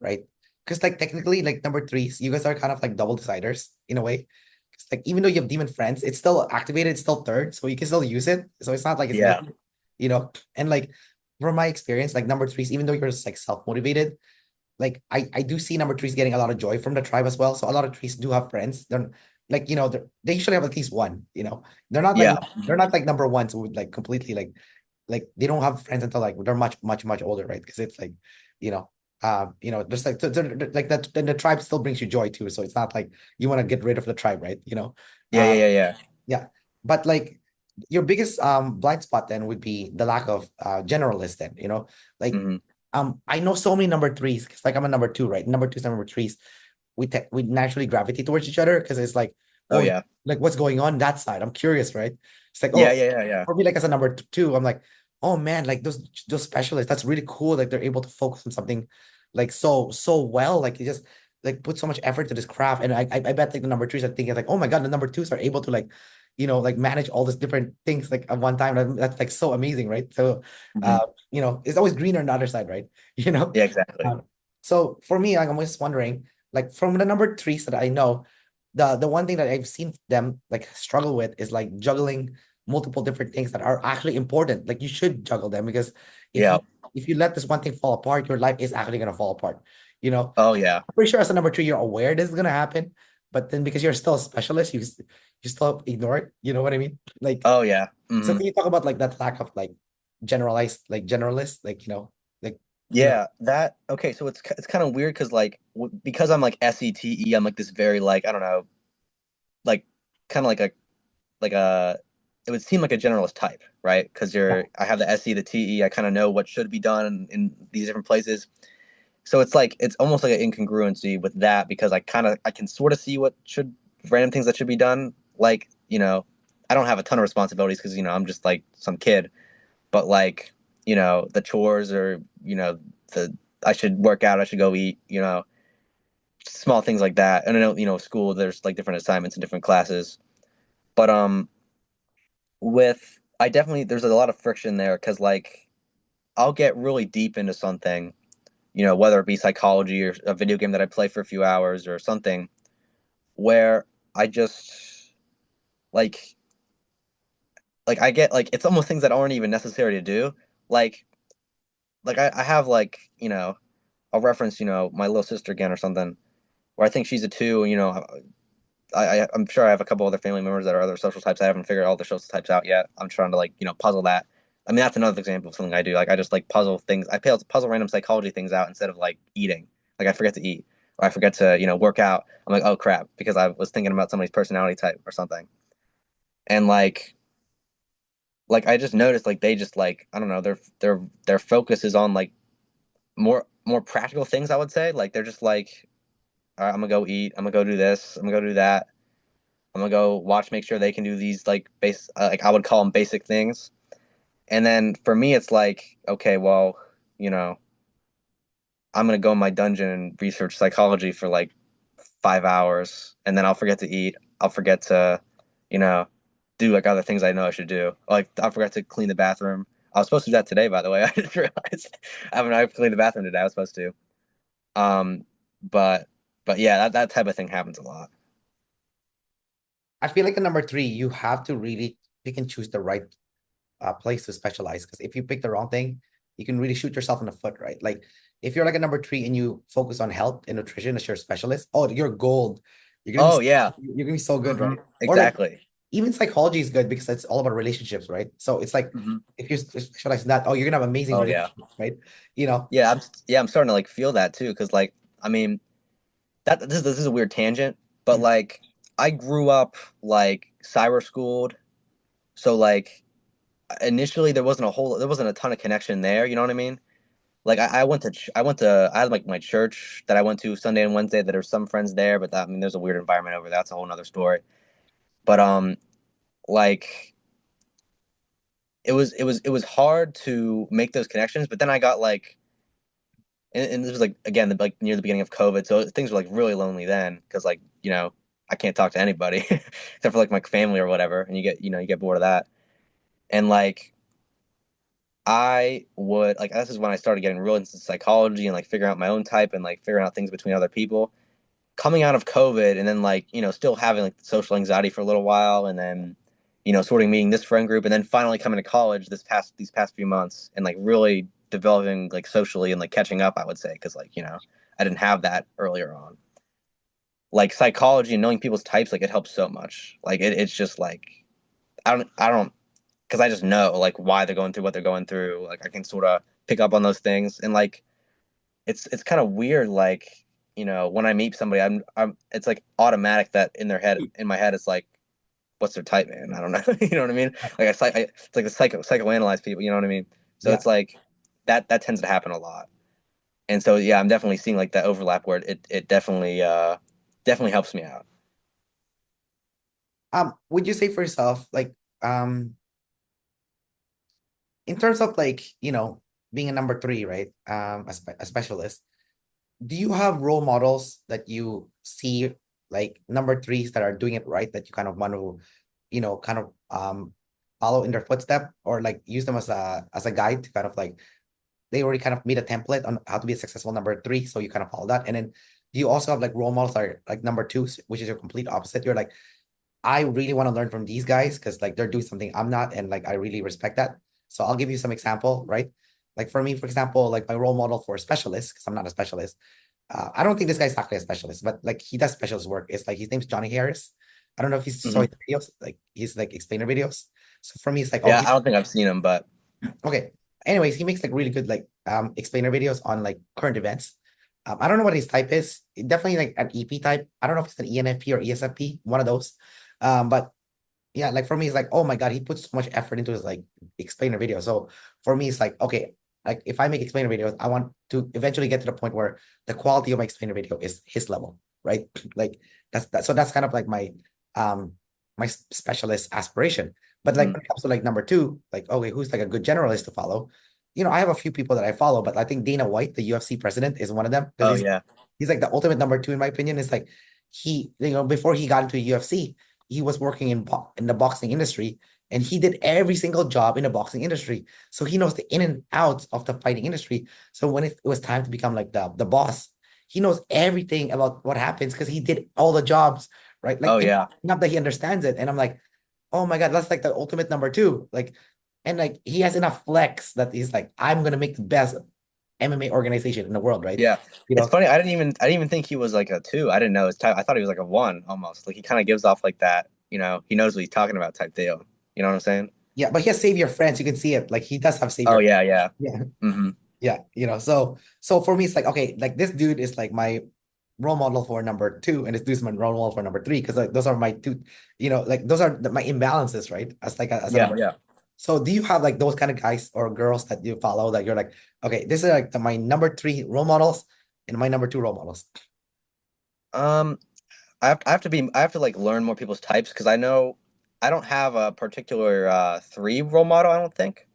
right? Because like technically, like number threes, you guys are kind of like double deciders in a way. Because like even though you have demon friends, it's still activated, it's still third, so you can still use it. So it's not like it's Yeah. missing, And like from my experience, like number threes, even though you're just like self-motivated, like I do see number threes getting a lot of joy from the tribe as well. So a lot of trees do have friends. They're like, they usually have at least one, They're not like Yeah. they're Mhm. not like number ones who would like completely like they don't have friends until like they're much, much, much older, right? Because it's like, just like like that then the tribe still brings you joy too. So it's not like you want to get rid of the tribe, right? Yeah, yeah, Uh yeah, yeah. yeah. But like your biggest blind spot then would be the lack of generalist then, like Hmm. I know so many number threes because like I'm a number two, right? Number twos and number threes, we naturally gravitate towards each other because it's like, Oh oh, yeah. like what's going on that side? I'm curious, right? It's like, Yeah, oh, yeah, yeah, yeah. for me, like as a number two, I'm like, oh man, like those specialists, that's really cool. Like they're able to focus on something like so well. Like you just like put so much effort to this craft. And I bet like the number threes are thinking like, oh my God, the number twos are able to like, like manage all these different things like at one time. That's like so amazing, right? So Hmm. it's always greener on the other side, right? You know? Yeah, exactly. So for me, like I'm just wondering, like from the number threes that I know, the one thing that I've seen them like struggle with is like juggling multiple different things that are actually important. Like you should juggle them because if you Yeah. if you let this one thing fall apart, your life is actually gonna fall apart. Oh yeah. I'm pretty sure as a number three, you're aware this is gonna happen, but then because you're still a specialist, you still ignore it. You know what I mean? Like, Oh yeah. so Hmm. can you talk about like that lack of like generalist, like like you know, Yeah, that okay. So it's kind of weird because like because I'm like SETE, I'm like this very like I don't know, like kind of like like a it would seem like a generalist type, right? Because Yeah. I have the SE, the TE, I kind of know what should be done in these different places. So it's like it's almost like an incongruency with that because I can sort of see what should random things that should be done. Like, I don't have a ton of responsibilities because, I'm just like some kid, but like, the chores or, the I should work out, I should go eat, small things like that. And I know, school, there's like different assignments and different classes. But with I definitely there's a lot of friction there because like I'll get really deep into something, whether it be psychology or a video game that I play for a few hours or something, where I just like I get like it's almost things that aren't even necessary to do. Like I have like, I'll reference, my little sister again or something, where I think she's a two, I'm sure I have a couple other family members that are other social types. I haven't figured all the social types out yet. I'm trying to like, puzzle that. I mean, that's another example of something I do. Like I just like puzzle things. I puzzle random psychology things out instead of like eating. Like I forget to eat or I forget to, work out. I'm like, oh crap, because I was thinking about somebody's personality type or something. And like I just noticed like they just like I don't know, their focus is on like more practical things, I would say. Like they're just like, all right, I'm gonna go eat, I'm gonna go do this, I'm gonna go do that. I'm gonna go watch, make sure they can do these like like I would call them basic things. And then for me, it's like, okay, well, you know, I'm gonna go in my dungeon and research psychology for like 5 hours, and then I'll forget to eat. I'll forget to, you know, do like other things I know I should do. Like I forgot to clean the bathroom. I was supposed to do that today, by the way. I didn't realize. I've cleaned the bathroom today. I was supposed to. Um, but but yeah, that type of thing happens a lot. I feel like a number three, you have to really pick and choose the right place to specialize. Because if you pick the wrong thing, you can really shoot yourself in the foot, right? Like if you're like a number three and you focus on health and nutrition as your specialist, oh, you're gold. Oh yeah. You're gonna be so good, Hmm. right? Or like Exactly. even psychology is good because it's all about relationships, right? So it's like Hmm. if you specialize in that, oh, you're gonna have amazing Oh yeah. relationships, right? You know, Yeah, I'm starting to like feel that too, because like I mean that this is a weird tangent, but like I grew up like cyber schooled, so like initially there wasn't a ton of connection there. You know what I mean? Like I had like my church that I went to Sunday and Wednesday. That there's some friends there, but that I mean there's a weird environment over there. That's a whole nother story. But like it was hard to make those connections. But then I got like and this was like again like near the beginning of COVID, so things were like really lonely then because like I can't talk to anybody except for like my family or whatever, and you get bored of that. And like I would like this is when I started getting real into psychology and like figuring out my own type and like figuring out things between other people. Coming out of COVID and then like still having like social anxiety for a little while, and then sort of meeting this friend group, and then finally coming to college these past few months and like really developing like socially and like catching up, I would say, because like I didn't have that earlier on. Like psychology and knowing people's types, like it helps so much. Like it's just like I don't because I just know like why they're going through what they're going through. Like I can sort of pick up on those things, and like it's kind of weird. Like when I meet somebody, I'm it's like automatic that in my head it's like what's their type, man? I don't know. You know what I mean? Like it's like the psychoanalyze people. You know what I mean? So yeah. it's like that tends to happen a lot. And so yeah, I'm definitely seeing like that overlap where it definitely helps me out. Would you say for yourself, like, in terms of like, being a number three, right? A specialist, do you have role models that you see like number threes that are doing it right that you kind of want to, kind of follow in their footstep or like use them as a guide to kind of like they already kind of made a template on how to be a successful number three, so you kind of follow that. And then do you also have like role models that are like number twos, which is your complete opposite? You're like, I really want to learn from these guys because like they're doing something I'm not, and like I really respect that. So I'll give you some example, right? Like for me, for example, like my role model for a specialist, because I'm not a specialist. I don't think this guy's actually a specialist, but like he does specialist work. It's like his name's Johnny Harris. I don't know if you saw Hmm. his videos, like he's like explainer videos. So for me, it's like, oh, Yeah, I don't think I've seen them, but okay. Anyways, he makes like really good like explainer videos on like current events. I don't know what his type is. Definitely like an EP type. I don't know if it's an ENFP or ESFP, one of those. But yeah, like for me, it's like, oh my God, he puts so much effort into his like explainer video. So for me, it's like, okay, like if I make explainer videos, I want to eventually get to the point where the quality of my explainer video is his level, right? Like that's that. So that's kind of like um my specialist aspiration. But like Mhm. when it comes to like number two, like okay, who's like a good generalist to follow? You know, I have a few people that I follow, but I think Dana White, the UFC president, is one of them because Oh yeah. he's like the ultimate number two in my opinion. It's like before he got into UFC he was working in the boxing industry and he did every single job in the boxing industry. So he knows the in and outs of the fighting industry. So when it was time to become like the boss, he knows everything about what happens because he did all the jobs, right? Oh Like yeah. enough that he understands it. And I'm like, oh my God, that's like the ultimate number two. Like, and like he has enough flex that he's like, I'm gonna make the best MMA organization in the world, right? Yeah. You It's know, funny. I didn't even think he was like a two. I didn't know his type. I thought he was like a one almost. Like he kind of gives off like that. He knows what he's talking about type deal. You know what I'm saying? yeah, but he has savior friends. You can see it. Like he does have Oh savior. yeah, yeah. Yeah. Hmm. Yeah, so for me, it's like, okay, like this dude is like my role model for number two, and this dude's my role model for number three, because like those are my two, like those are my imbalances, right? As like as a Yeah, number. yeah. So do you have like those kind of guys or girls that you follow that you're like, okay, this is like my number three role models and my number two role models? Um, I have to like learn more people's types because I know I don't have a particular three role model, I don't think.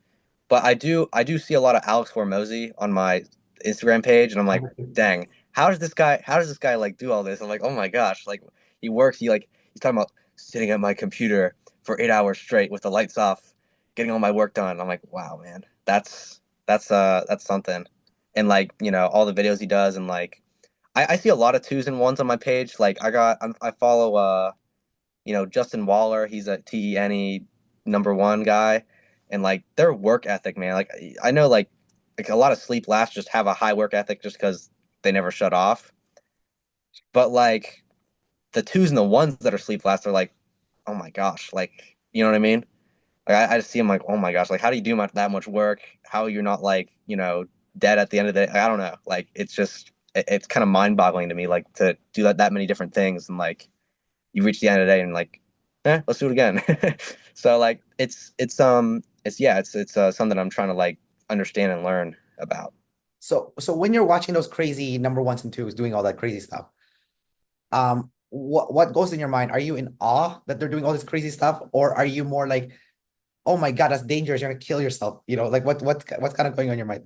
But I do see a lot of Alex Hormozy on my Instagram page, and I'm like, dang, how does this guy like do all this? I'm like, oh my gosh, like he works, he's talking about sitting at my computer for 8 hours straight with the lights off, getting all my work done. I'm like, wow, man, that's something. And like, all the videos he does, and like I see a lot of twos and ones on my page. Like I follow Justin Waller. He's a TENE number one guy, and like their work ethic, man. Like I know like a lot of sleep labs just have a high work ethic just because they never shut off. But like the twos and the ones that are sleep labs are like, oh my gosh, like you know what I mean? Like I just see them like, oh my gosh, like how do you do that much work? How you're not like dead at the end of the day? I don't know. Like it's kind of mind boggling to me, like to do that many different things and like you reach the end of the day and like, let's do it again. So like it's something I'm trying to like understand and learn about. So when you're watching those crazy number ones and twos doing all that crazy stuff, what goes in your mind? Are you in awe that they're doing all this crazy stuff, or are you more like, oh my God, that's dangerous. You're gonna kill yourself. Like what's kind of going on in your mind?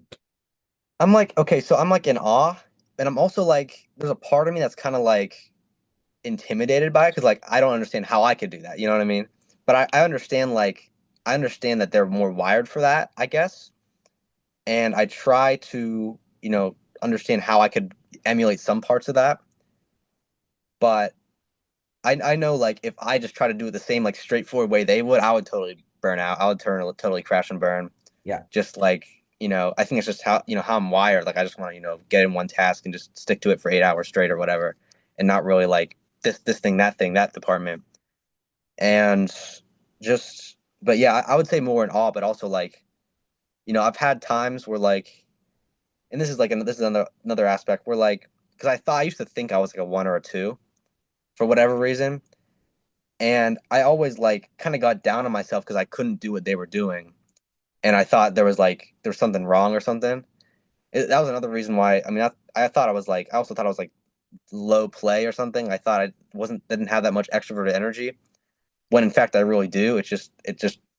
I'm like, okay, so I'm like in awe, and I'm also like, there's a part of me that's kind of like intimidated by it because like I don't understand how I could do that. You know what I mean? But I understand that they're more wired for that, I guess. And I try to, understand how I could emulate some parts of that. But I know like if I just try to do it the same like straightforward way they would, I would totally burn out. I would totally crash and burn. Yeah. Just like, I think it's just how I'm wired. Like I just want to, get in one task and just stick to it for 8 hours straight or whatever, and not really like this thing, that department. And but yeah, I would say more in awe, but also like, I've had times where like, and this is another aspect where like, because I used to think I was like a one or a two for whatever reason, and I always like kind of got down on myself because I couldn't do what they were doing, and I thought there was something wrong or something. That was another reason why. I mean, I thought I also thought I was like low play or something. I thought I didn't have that much extroverted energy when in fact I really do. It just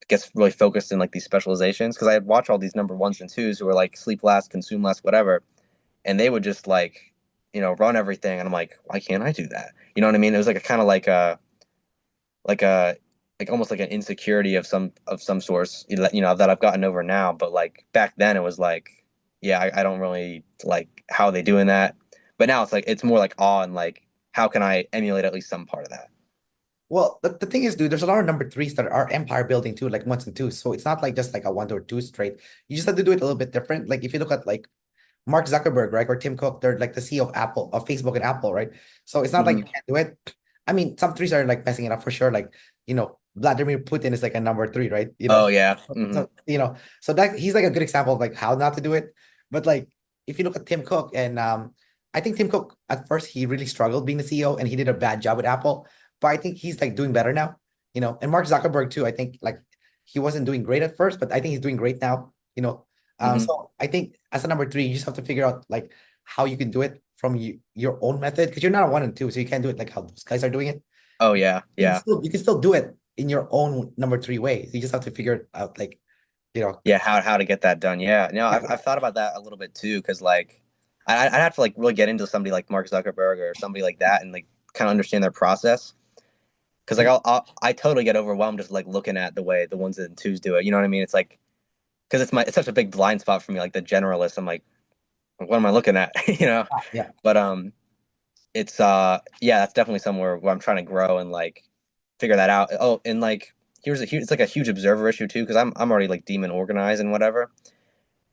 gets really focused in like these specializations because I had watched all these number ones and twos who were like sleep less, consume less, whatever, and they would just like run everything, and I'm like, why can't I do that? You know what I mean? It was like a kind of like a like almost like an insecurity of some source, that I've gotten over now. But like back then, it was like, yeah, I don't really like how are they doing that. But now it's more like awe and like how can I emulate at least some part of that? Well, the thing is, dude, there's a lot of number threes that are empire building too, like ones and twos. So it's not like just like a one or two straight. You just have to do it a little bit different. Like if you look at like Mark Zuckerberg, right, or Tim Cook, they're like the CEO of Apple, of Facebook and Apple, right? So it's not like you Hmm. can't do it. I mean, some threes are like messing it up for sure. Like, Vladimir Putin is like a number three, right? Oh yeah. Hmm. So that he's like a good example of like how not to do it. But like if you look at Tim Cook and I think Tim Cook at first he really struggled being the CEO and he did a bad job with Apple, but I think he's like doing better now. And Mark Zuckerberg too. I think like he wasn't doing great at first, but I think he's doing great now. Hmm. So I think as a number three, you just have to figure out like how you can do it from your own method because you're not a one and two, so you can't do it like how those guys are doing it. Oh yeah, yeah, You can still do it in your own number three ways. You just have to figure it out, like you know. yeah. How to get that done? Yeah, no, I've thought about that a little bit too, because like I'd have to like really get into somebody like Mark Zuckerberg or somebody like that and like kind of understand their process. Because like I totally get overwhelmed just like looking at the way the ones and twos do it. You know what I mean? It's like because it's such a big blind spot for me, like the generalist. I'm like, what am I looking at? You know? Yeah. But it's yeah, that's definitely somewhere where I'm trying to grow and like figure that out. Oh, and like it's like a huge observer issue too, because I'm already like demon organized and whatever.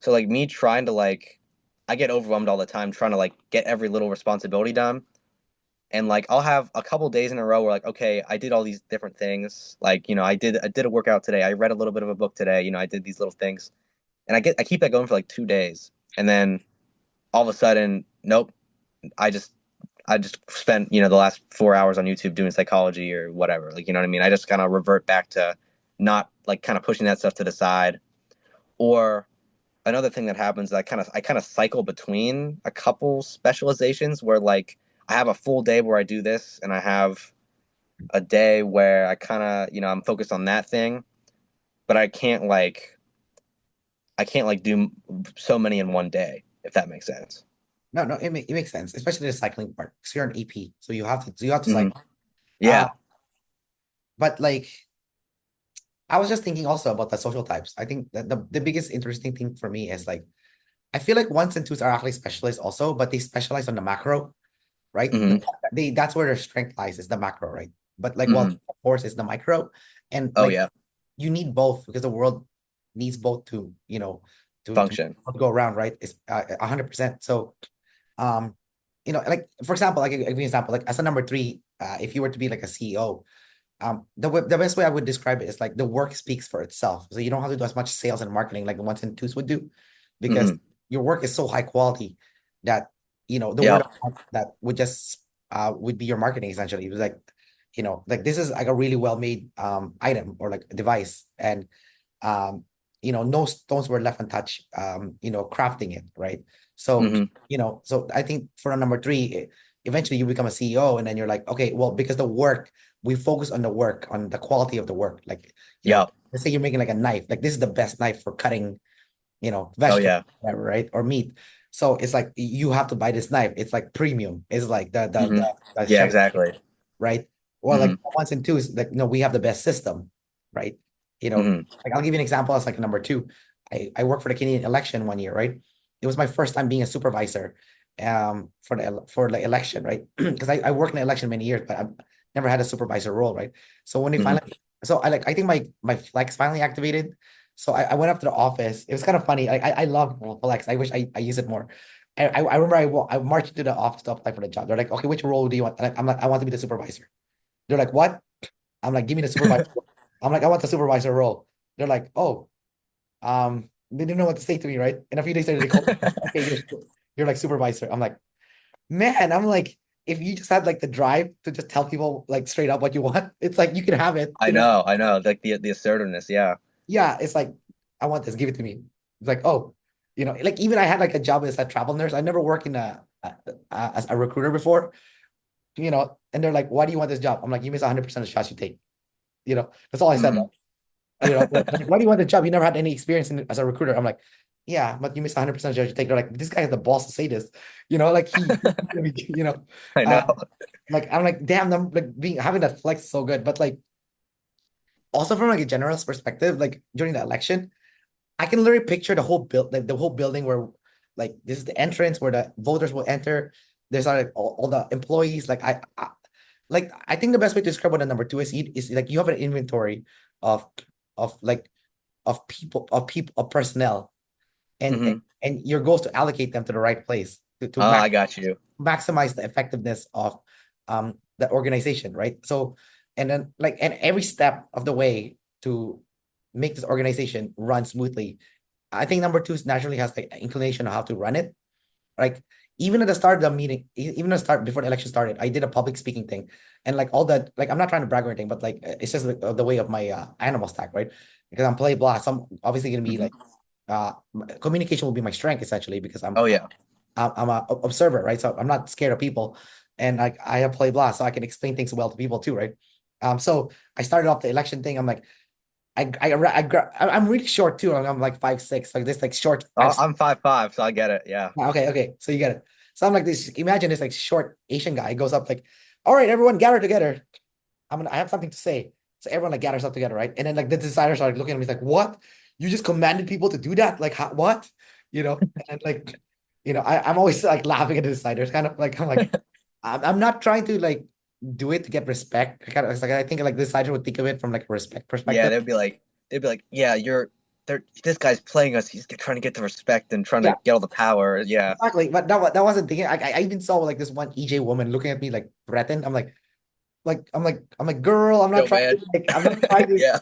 So like me trying to like I get overwhelmed all the time trying to like get every little responsibility done. And like I'll have a couple days in a row where like, okay, I did all these different things. Like, I did a workout today. I read a little bit of a book today. I did these little things. And I keep that going for like 2 days. And then all of a sudden, nope, I just I just spent, the last 4 hours on YouTube doing psychology or whatever. Like, you know what I mean? I just kind of revert back to not like kind of pushing that stuff to the side. Or another thing that happens, I kind of cycle between a couple specializations where like I have a full day where I do this and I have a day where I kind of, I'm focused on that thing, but I can't like do so many in one day, if that makes sense. No, no, it makes sense, especially the cycling part. So you're an AP, so you have to Hmm. cycle. Uh, Yeah. but like I was just thinking also about the social types. I think that the biggest interesting thing for me is like I feel like ones and twos are actually specialists also, but they specialize on the macro, right? Hmm. That's where their strength lies is the macro, right? But like Hmm. of course is the micro, and Oh like yeah. you need both because the world needs both to Function. go around, right? It's 100%. So um, like for example, like I'll give you an example, like as a number three, if you were to be like a CEO, the best way I would describe it is like the work speaks for itself. So you don't have to do as much sales and marketing like the ones and twos would do, because Hmm. your work is so high quality that the word Yeah. of mouth that would be your marketing essentially. It was like this is like a really well made item or like a device, and um no stones were left untouched crafting it, right? So Hmm. so I think for a number three, eventually you become a CEO, and then you're like, okay, well, because the work, we focus on the work, on the quality of the work. Like, Yeah. let's say you're making like a knife, like this is the best knife for cutting, Oh vegetables, yeah. whatever, right? Or meat. So it's like you have to buy this knife. It's like premium. It's like Hmm. the Yeah, chef, exactly. right? Or like Hmm. ones and twos, like no, we have the best system, right? Hmm. Like I'll give you an example as like number two. I worked for the Canadian election one year, right? It was my first time being a supervisor for the election, right? Because I worked in the election many years, but I've never had a supervisor role, right? So when they Hmm. finally I think my flex finally activated. So I went up to the office. It was kind of funny. I love flex. I wish I use it more. I remember I marched into the office to apply for the job. They're like, okay, which role do you want? And I'm like, I want to be the supervisor. They're like, what? I'm like, give me the supervisor. I'm like, I want the supervisor role. They're like, oh, they didn't know what to say to me, right? And a few days later, they called me, okay, you're like supervisor. I'm like, man, I'm like, if you just had like the drive to just tell people like straight up what you want, it's like you can have it. I know. Like the assertiveness. Yeah. Yeah, it's like, I want this, give it to me. It's like, oh, like even I had like a job as a travel nurse. I never worked as a recruiter before, and they're like, why do you want this job? I'm like, you miss 100% of the shots you take. That's all I said. Hmm. Like, why do you want the job? You never had any experience as a recruiter. I'm like, yeah, but you missed 100% of the judge you take. They're like, this guy has the balls to say this. Like I uh, know. like I'm like, damn, I'm like having that flex is so good. But like also from like a generalist perspective, like during the election, I can literally picture the whole building where like this is the entrance where the voters will enter. There's like all the employees. Like I think the best way to describe what a number two is like you have an inventory of like of people of personnel, and and, Hmm. and your goal is to allocate them to the right place to Oh, I got you. maximize the effectiveness of the organization, right? So and then like and every step of the way to make this organization run smoothly, I think number two naturally has the inclination of how to run it. Like even at the start of the meeting, even at the start before the election started, I did a public speaking thing, and like all that, like I'm not trying to brag or anything, but like it's just the way of my animal stack, right? Because I'm play blah, so I'm obviously gonna be Hmm. like uh communication will be my strength essentially because Oh yeah. I'm a observer, right? So I'm not scared of people, and like I have play blah, so I can explain things well to people too, right? So I started off the election thing. I'm like, I'm really short too. I'm like 5'6", like this, like short five. I'm 5'5", so I get it. Yeah. Okay, okay, so you get it. So I'm like this. Imagine this like short Asian guy goes up like, "All right, everyone, gather together. I have something to say." So everyone like gathers up together, right? And then like the designers are looking at me like, "What? You just commanded people to do that? Like, how, what?" And like, I'm always like laughing at the designers, kind of like I'm not trying to like do it to get respect. It's like I think like the designer would think of it from like a respect Yeah, perspective. they'd be like, yeah, they're this guy's playing us. He's trying to get the respect and trying to Yeah, get all the power. Yeah. exactly. But that wasn't thinking. I even saw like this one EJ woman looking at me like threatened. I'm like, girl, Yo, man. Yeah.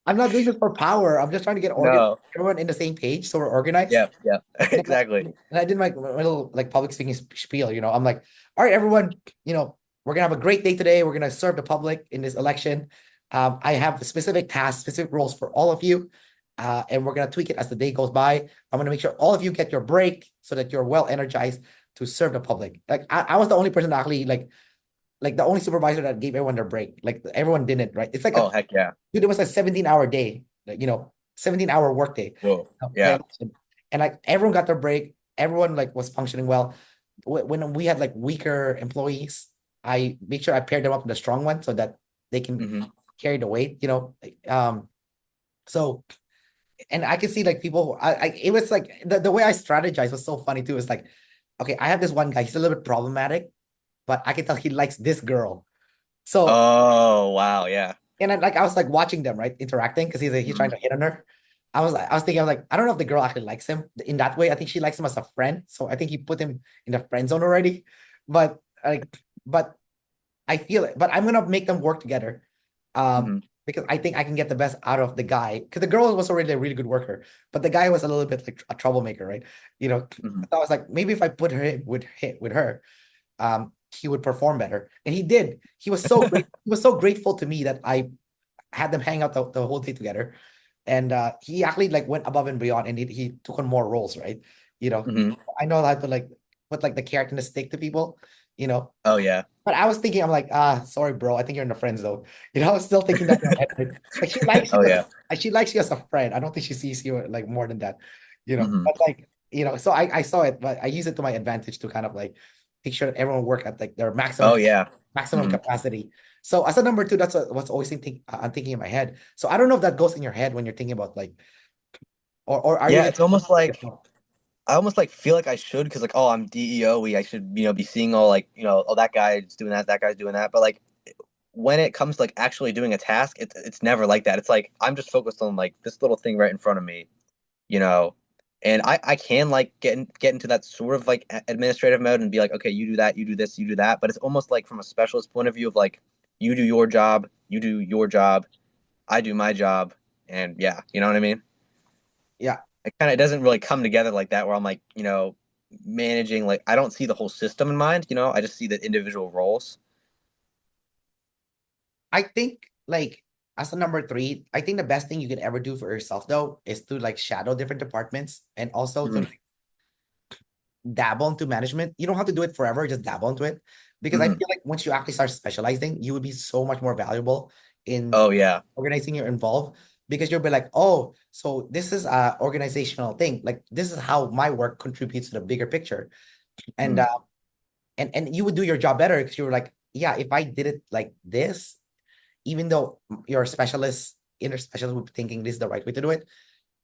I'm not doing this for power. I'm just trying to get No. everyone in the same page so we're organized. Yeah. Yeah. Exactly. And I did my little like public speaking spiel. I'm like, all right, everyone, we're gonna have a great day today. We're gonna serve the public in this election. I have specific tasks, specific roles for all of you, and we're gonna tweak it as the day goes by. I'm gonna make sure all of you get your break so that you're well energized to serve the public. Like I was the only person that actually like the only supervisor that gave everyone their break. Like everyone didn't, right? It's like Oh heck yeah. dude, it was a 17-hour day, like 17-hour work day. Whoa. The Yeah. election. And like everyone got their break, everyone like was functioning well. When we had like weaker employees, I make sure I paired them up with the strong one so that they can Hmm. carry the weight. So and I can see like people it was like the way I strategized was so funny too. It's like, okay, I have this one guy, he's a little bit problematic, but I can tell he likes this girl. So Oh wow. Yeah. and I was like watching them, right, interacting because he's trying Hmm. to hit on her. I was thinking, I was like, I don't know if the girl actually likes him in that way. I think she likes him as a friend, so I think he put him in the friend zone already. But like, but I feel it. But I'm gonna make them work together, Hmm. because I think I can get the best out of the guy. Because the girl was already a really good worker, but the guy was a little bit like a troublemaker, right? Hmm. So I was like, maybe if I put her with her, he would perform better, and he did. He was so great. He was so grateful to me that I had them hang out the whole day together. And he actually like went above and beyond and he took on more roles, right? You know, Hmm. I know how to like put like the carrot in the stick to people, you know. Oh yeah. But I was thinking, I'm like, sorry, bro. I think you're in the friend zone. I was still thinking that in my head. Like she likes you Oh as yeah. she likes you as a friend. I don't think she sees you like more than that, Hmm. But like, so I saw it, but I use it to my advantage to kind of like make sure that everyone work at like their Oh yeah. maximum Hmm. capacity. So as a number two, that's what's always I'm thinking in my head. So I don't know if that goes in your head when you're thinking about like, or are you Yeah. gonna It's almost like yourself? I almost like feel like I should because like oh I'm DEO. I should be seeing all like oh that guy's doing that, that guy's doing that. But like when it comes to like actually doing a task, it's never like that. It's like I'm just focused on like this little thing right in front of me, you know. And I can like get into that sort of like administrative mode and be like, okay, you do that, you do this, you do that. But it's almost like from a specialist point of view of like you do your job, you do your job, I do my job, and yeah, you know what I mean? Yeah, It doesn't really come together like that where I'm like, managing like I don't see the whole system in mind, I just see the individual roles. I think like as a number three, I think the best thing you could ever do for yourself though is to like shadow different departments and also to Hmm. like dabble into management. You don't have to do it forever, just dabble into it. Because I Hmm. feel like once you actually start specializing, you would be so much more valuable in Oh yeah. organizing your involved because you'll be like, oh, so this is a organizational thing. Like this is how my work contributes to the bigger picture. And Hmm. and you would do your job better because you were like, yeah, if I did it like this, even though you're a specialist, inner specialist would be thinking this is the right way to do it,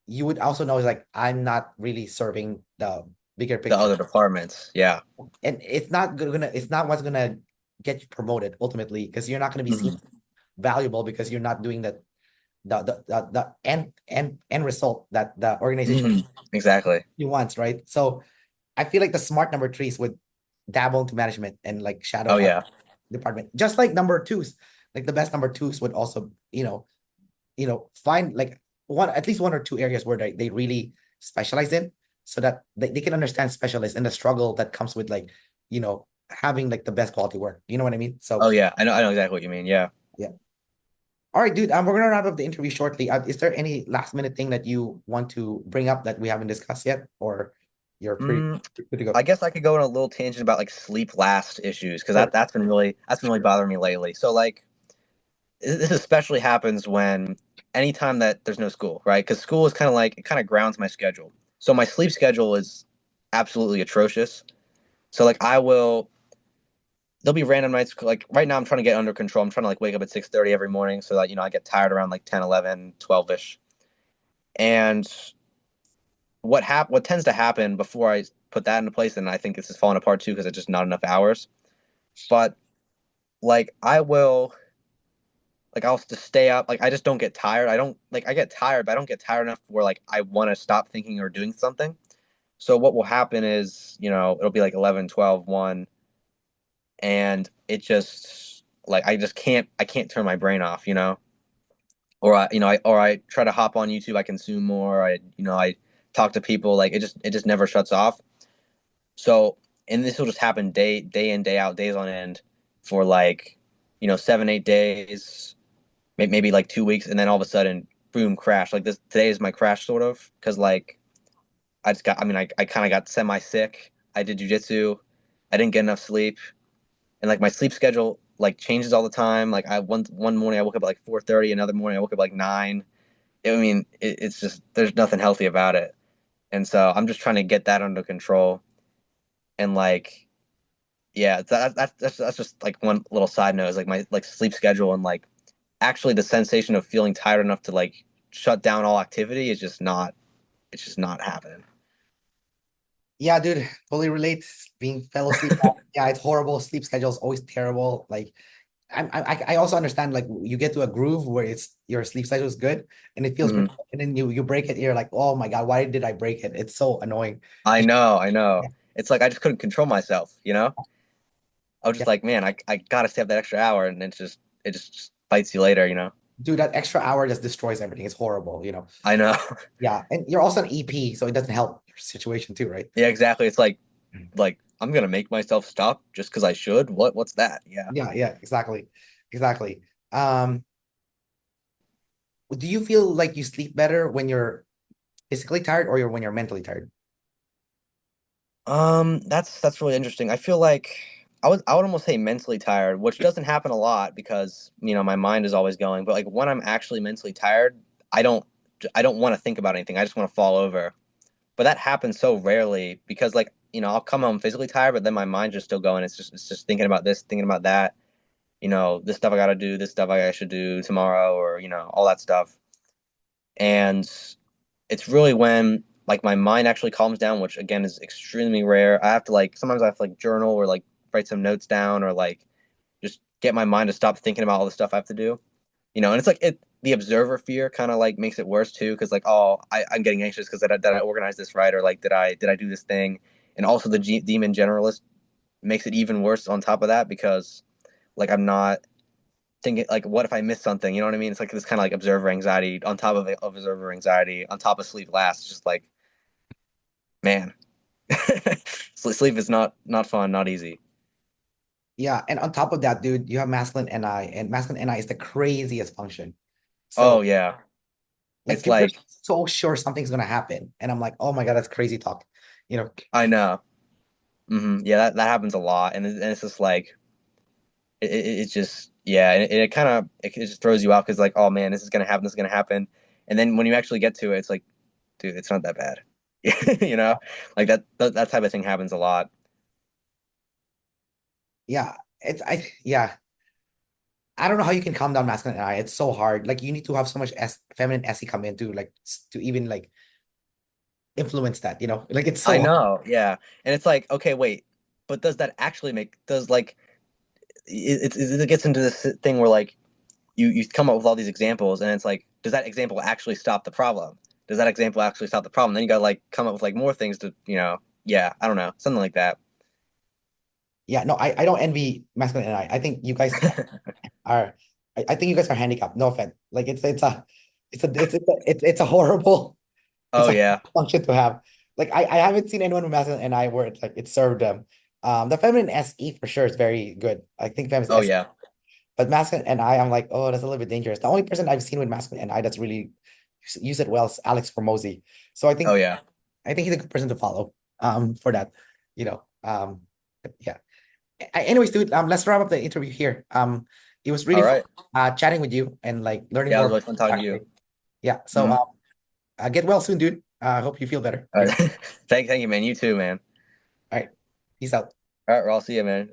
you would also know like I'm not really serving the bigger The picture. other departments. Yeah. And it's not what's gonna get you promoted ultimately because you're not gonna be seen Hmm. valuable because you're not doing the end result that the organization Hmm. Exactly. wants, right? So I feel like the smart number threes would dabble into management and like shadow Oh one yeah. department, just like number twos. Like the best number twos would also, find like one at least one or two areas where they really specialize in. so that they can understand specialists and the struggle that comes with like, having like the best quality work. You know what I mean? So Oh yeah, I know exactly what you mean. Yeah. yeah. All right, dude. We're gonna wrap up the interview shortly. Is there any last minute thing that you want to bring up that we haven't discussed yet, or you're pretty Mm, good to I go? guess I could go on a little tangent about like sleep last issues because Sure, that's been really sure. bothering me lately. So like this especially happens when anytime that there's no school, right? Because school is kind of like it kind of grounds my schedule. So my sleep schedule is absolutely atrocious. So like there'll be random nights like right now I'm trying to get under control. I'm trying to like wake up at 6:30 every morning so that I get tired around like 10, 11, 12ish. And what tends to happen before I put that into place, and I think this is falling apart too because it's just not enough hours. But like I'll just stay up. Like I just don't get tired. I get tired, but I don't get tired enough where like I want to stop thinking or doing something. So what will happen is, it'll be like 11, 12, 1, and it just like I can't turn my brain off, Or I try to hop on YouTube, I consume more, I talk to people, like it just never shuts off. So, and this will just happen day in, day out, days on end for like, 7, 8 days, maybe like 2 weeks, and then all of a sudden, boom, crash. Like this today is my crash sort of because like I kind of got semi sick. I did jujitsu. I didn't get enough sleep, and like my sleep schedule like changes all the time. Like one morning I woke up at like 4:30, another morning I woke up like 9. I mean, it's just there's nothing healthy about it, and so I'm just trying to get that under control. And like, yeah, that's just like one little side note is like my like sleep schedule and like actually the sensation of feeling tired enough to like shut down all activity is just not it's just not happening. Yeah, dude, totally relate. Being fellow sleep, yeah, it's horrible. Sleep schedule is always terrible. Like, I also understand like you get to a groove where it's your sleep schedule is good and it feels Mhm. perfect, and then you break it. You're like, oh my God, why did I break it? It's so annoying. I You should- know, I know. yeah, It's like I just couldn't control myself, I was yeah. just like, man, I gotta stay up that extra hour, and it just bites you later. Dude, that extra hour just destroys everything. It's horrible. I know. Yeah, and you're also an EP, so it doesn't help your situation too, right? Yeah, exactly. It's like I'm gonna make myself stop just because I should. What's that? Yeah. Yeah, yeah, exactly. Exactly. Um, do you feel like you sleep better when you're physically tired or when you're mentally tired? That's really interesting. I feel like I would almost say mentally tired, which doesn't happen a lot because, my mind is always going. But like when I'm actually mentally tired, I don't I don't want to think about anything. I just want to fall over. But that happens so rarely because like, I'll come home physically tired, but then my mind's just still going. It's just thinking about this, thinking about that, this stuff I gotta do, this stuff I should do tomorrow, or, all that stuff. And it's really when like my mind actually calms down, which again is extremely rare. Sometimes I have to like journal or like write some notes down or like just get my mind to stop thinking about all the stuff I have to do. And it's like the observer fear kind of like makes it worse too, because like, oh, I'm getting anxious because did I organize this right, or like did I do this thing, and also the demon generalist makes it even worse on top of that because like I'm not thinking like what if I miss something? You know what I mean? It's like this kind of like observer anxiety on top of observer anxiety on top of sleep last. It's just like, man, sleep is not fun, not easy. Yeah, and on top of that, dude, you have masculine NI, and masculine NI is the craziest function. Oh So, yeah, like, it's you're like so sure something's gonna happen, and I'm like, oh my God, that's crazy talk. You know, I know. Yeah, that happens a lot, and it's just like it's just yeah, and it kind of it just throws you off because like oh man, this is gonna happen, this is gonna happen, and then when you actually get to it, it's like dude, it's not that bad, you know, like that type of thing happens a lot. yeah, yeah, I don't know how you can calm down masculine NI. It's so hard. Like, you need to have so much feminine SE come in to like to even like influence that. Like it's I so hard. know, yeah, and it's like okay, wait, but does that actually make does like it gets into this thing where like you come up with all these examples and it's like does that example actually stop the problem, does that example actually stop the problem, then you gotta like come up with like more things to yeah, I don't know, something like that. Yeah, no, I don't envy masculine NI. I think you guys are. I think you guys are handicapped. No offense. Like it's a horrible it's Oh a yeah. function to have. Like I haven't seen anyone with masculine NI where it's like it served them. The feminine SE for sure is very good. I think feminine Oh SE, yeah. but masculine NI, I'm like, oh, that's a little bit dangerous. The only person I've seen with masculine NI that's really use it well is Alex Formosi. So Oh yeah. I think he's a good person to follow. For that, you know. But yeah. Anyways, dude, let's wrap up the interview here. It was All really fun right. chatting with you and like learning Yeah, it more was about really fun talking to you. acting. Yeah. So Mhm. get well soon, dude. I hope you feel better All pretty right. soon. Thank you, man. You too, man. All right. Peace out. All right, well, I'll see you, man.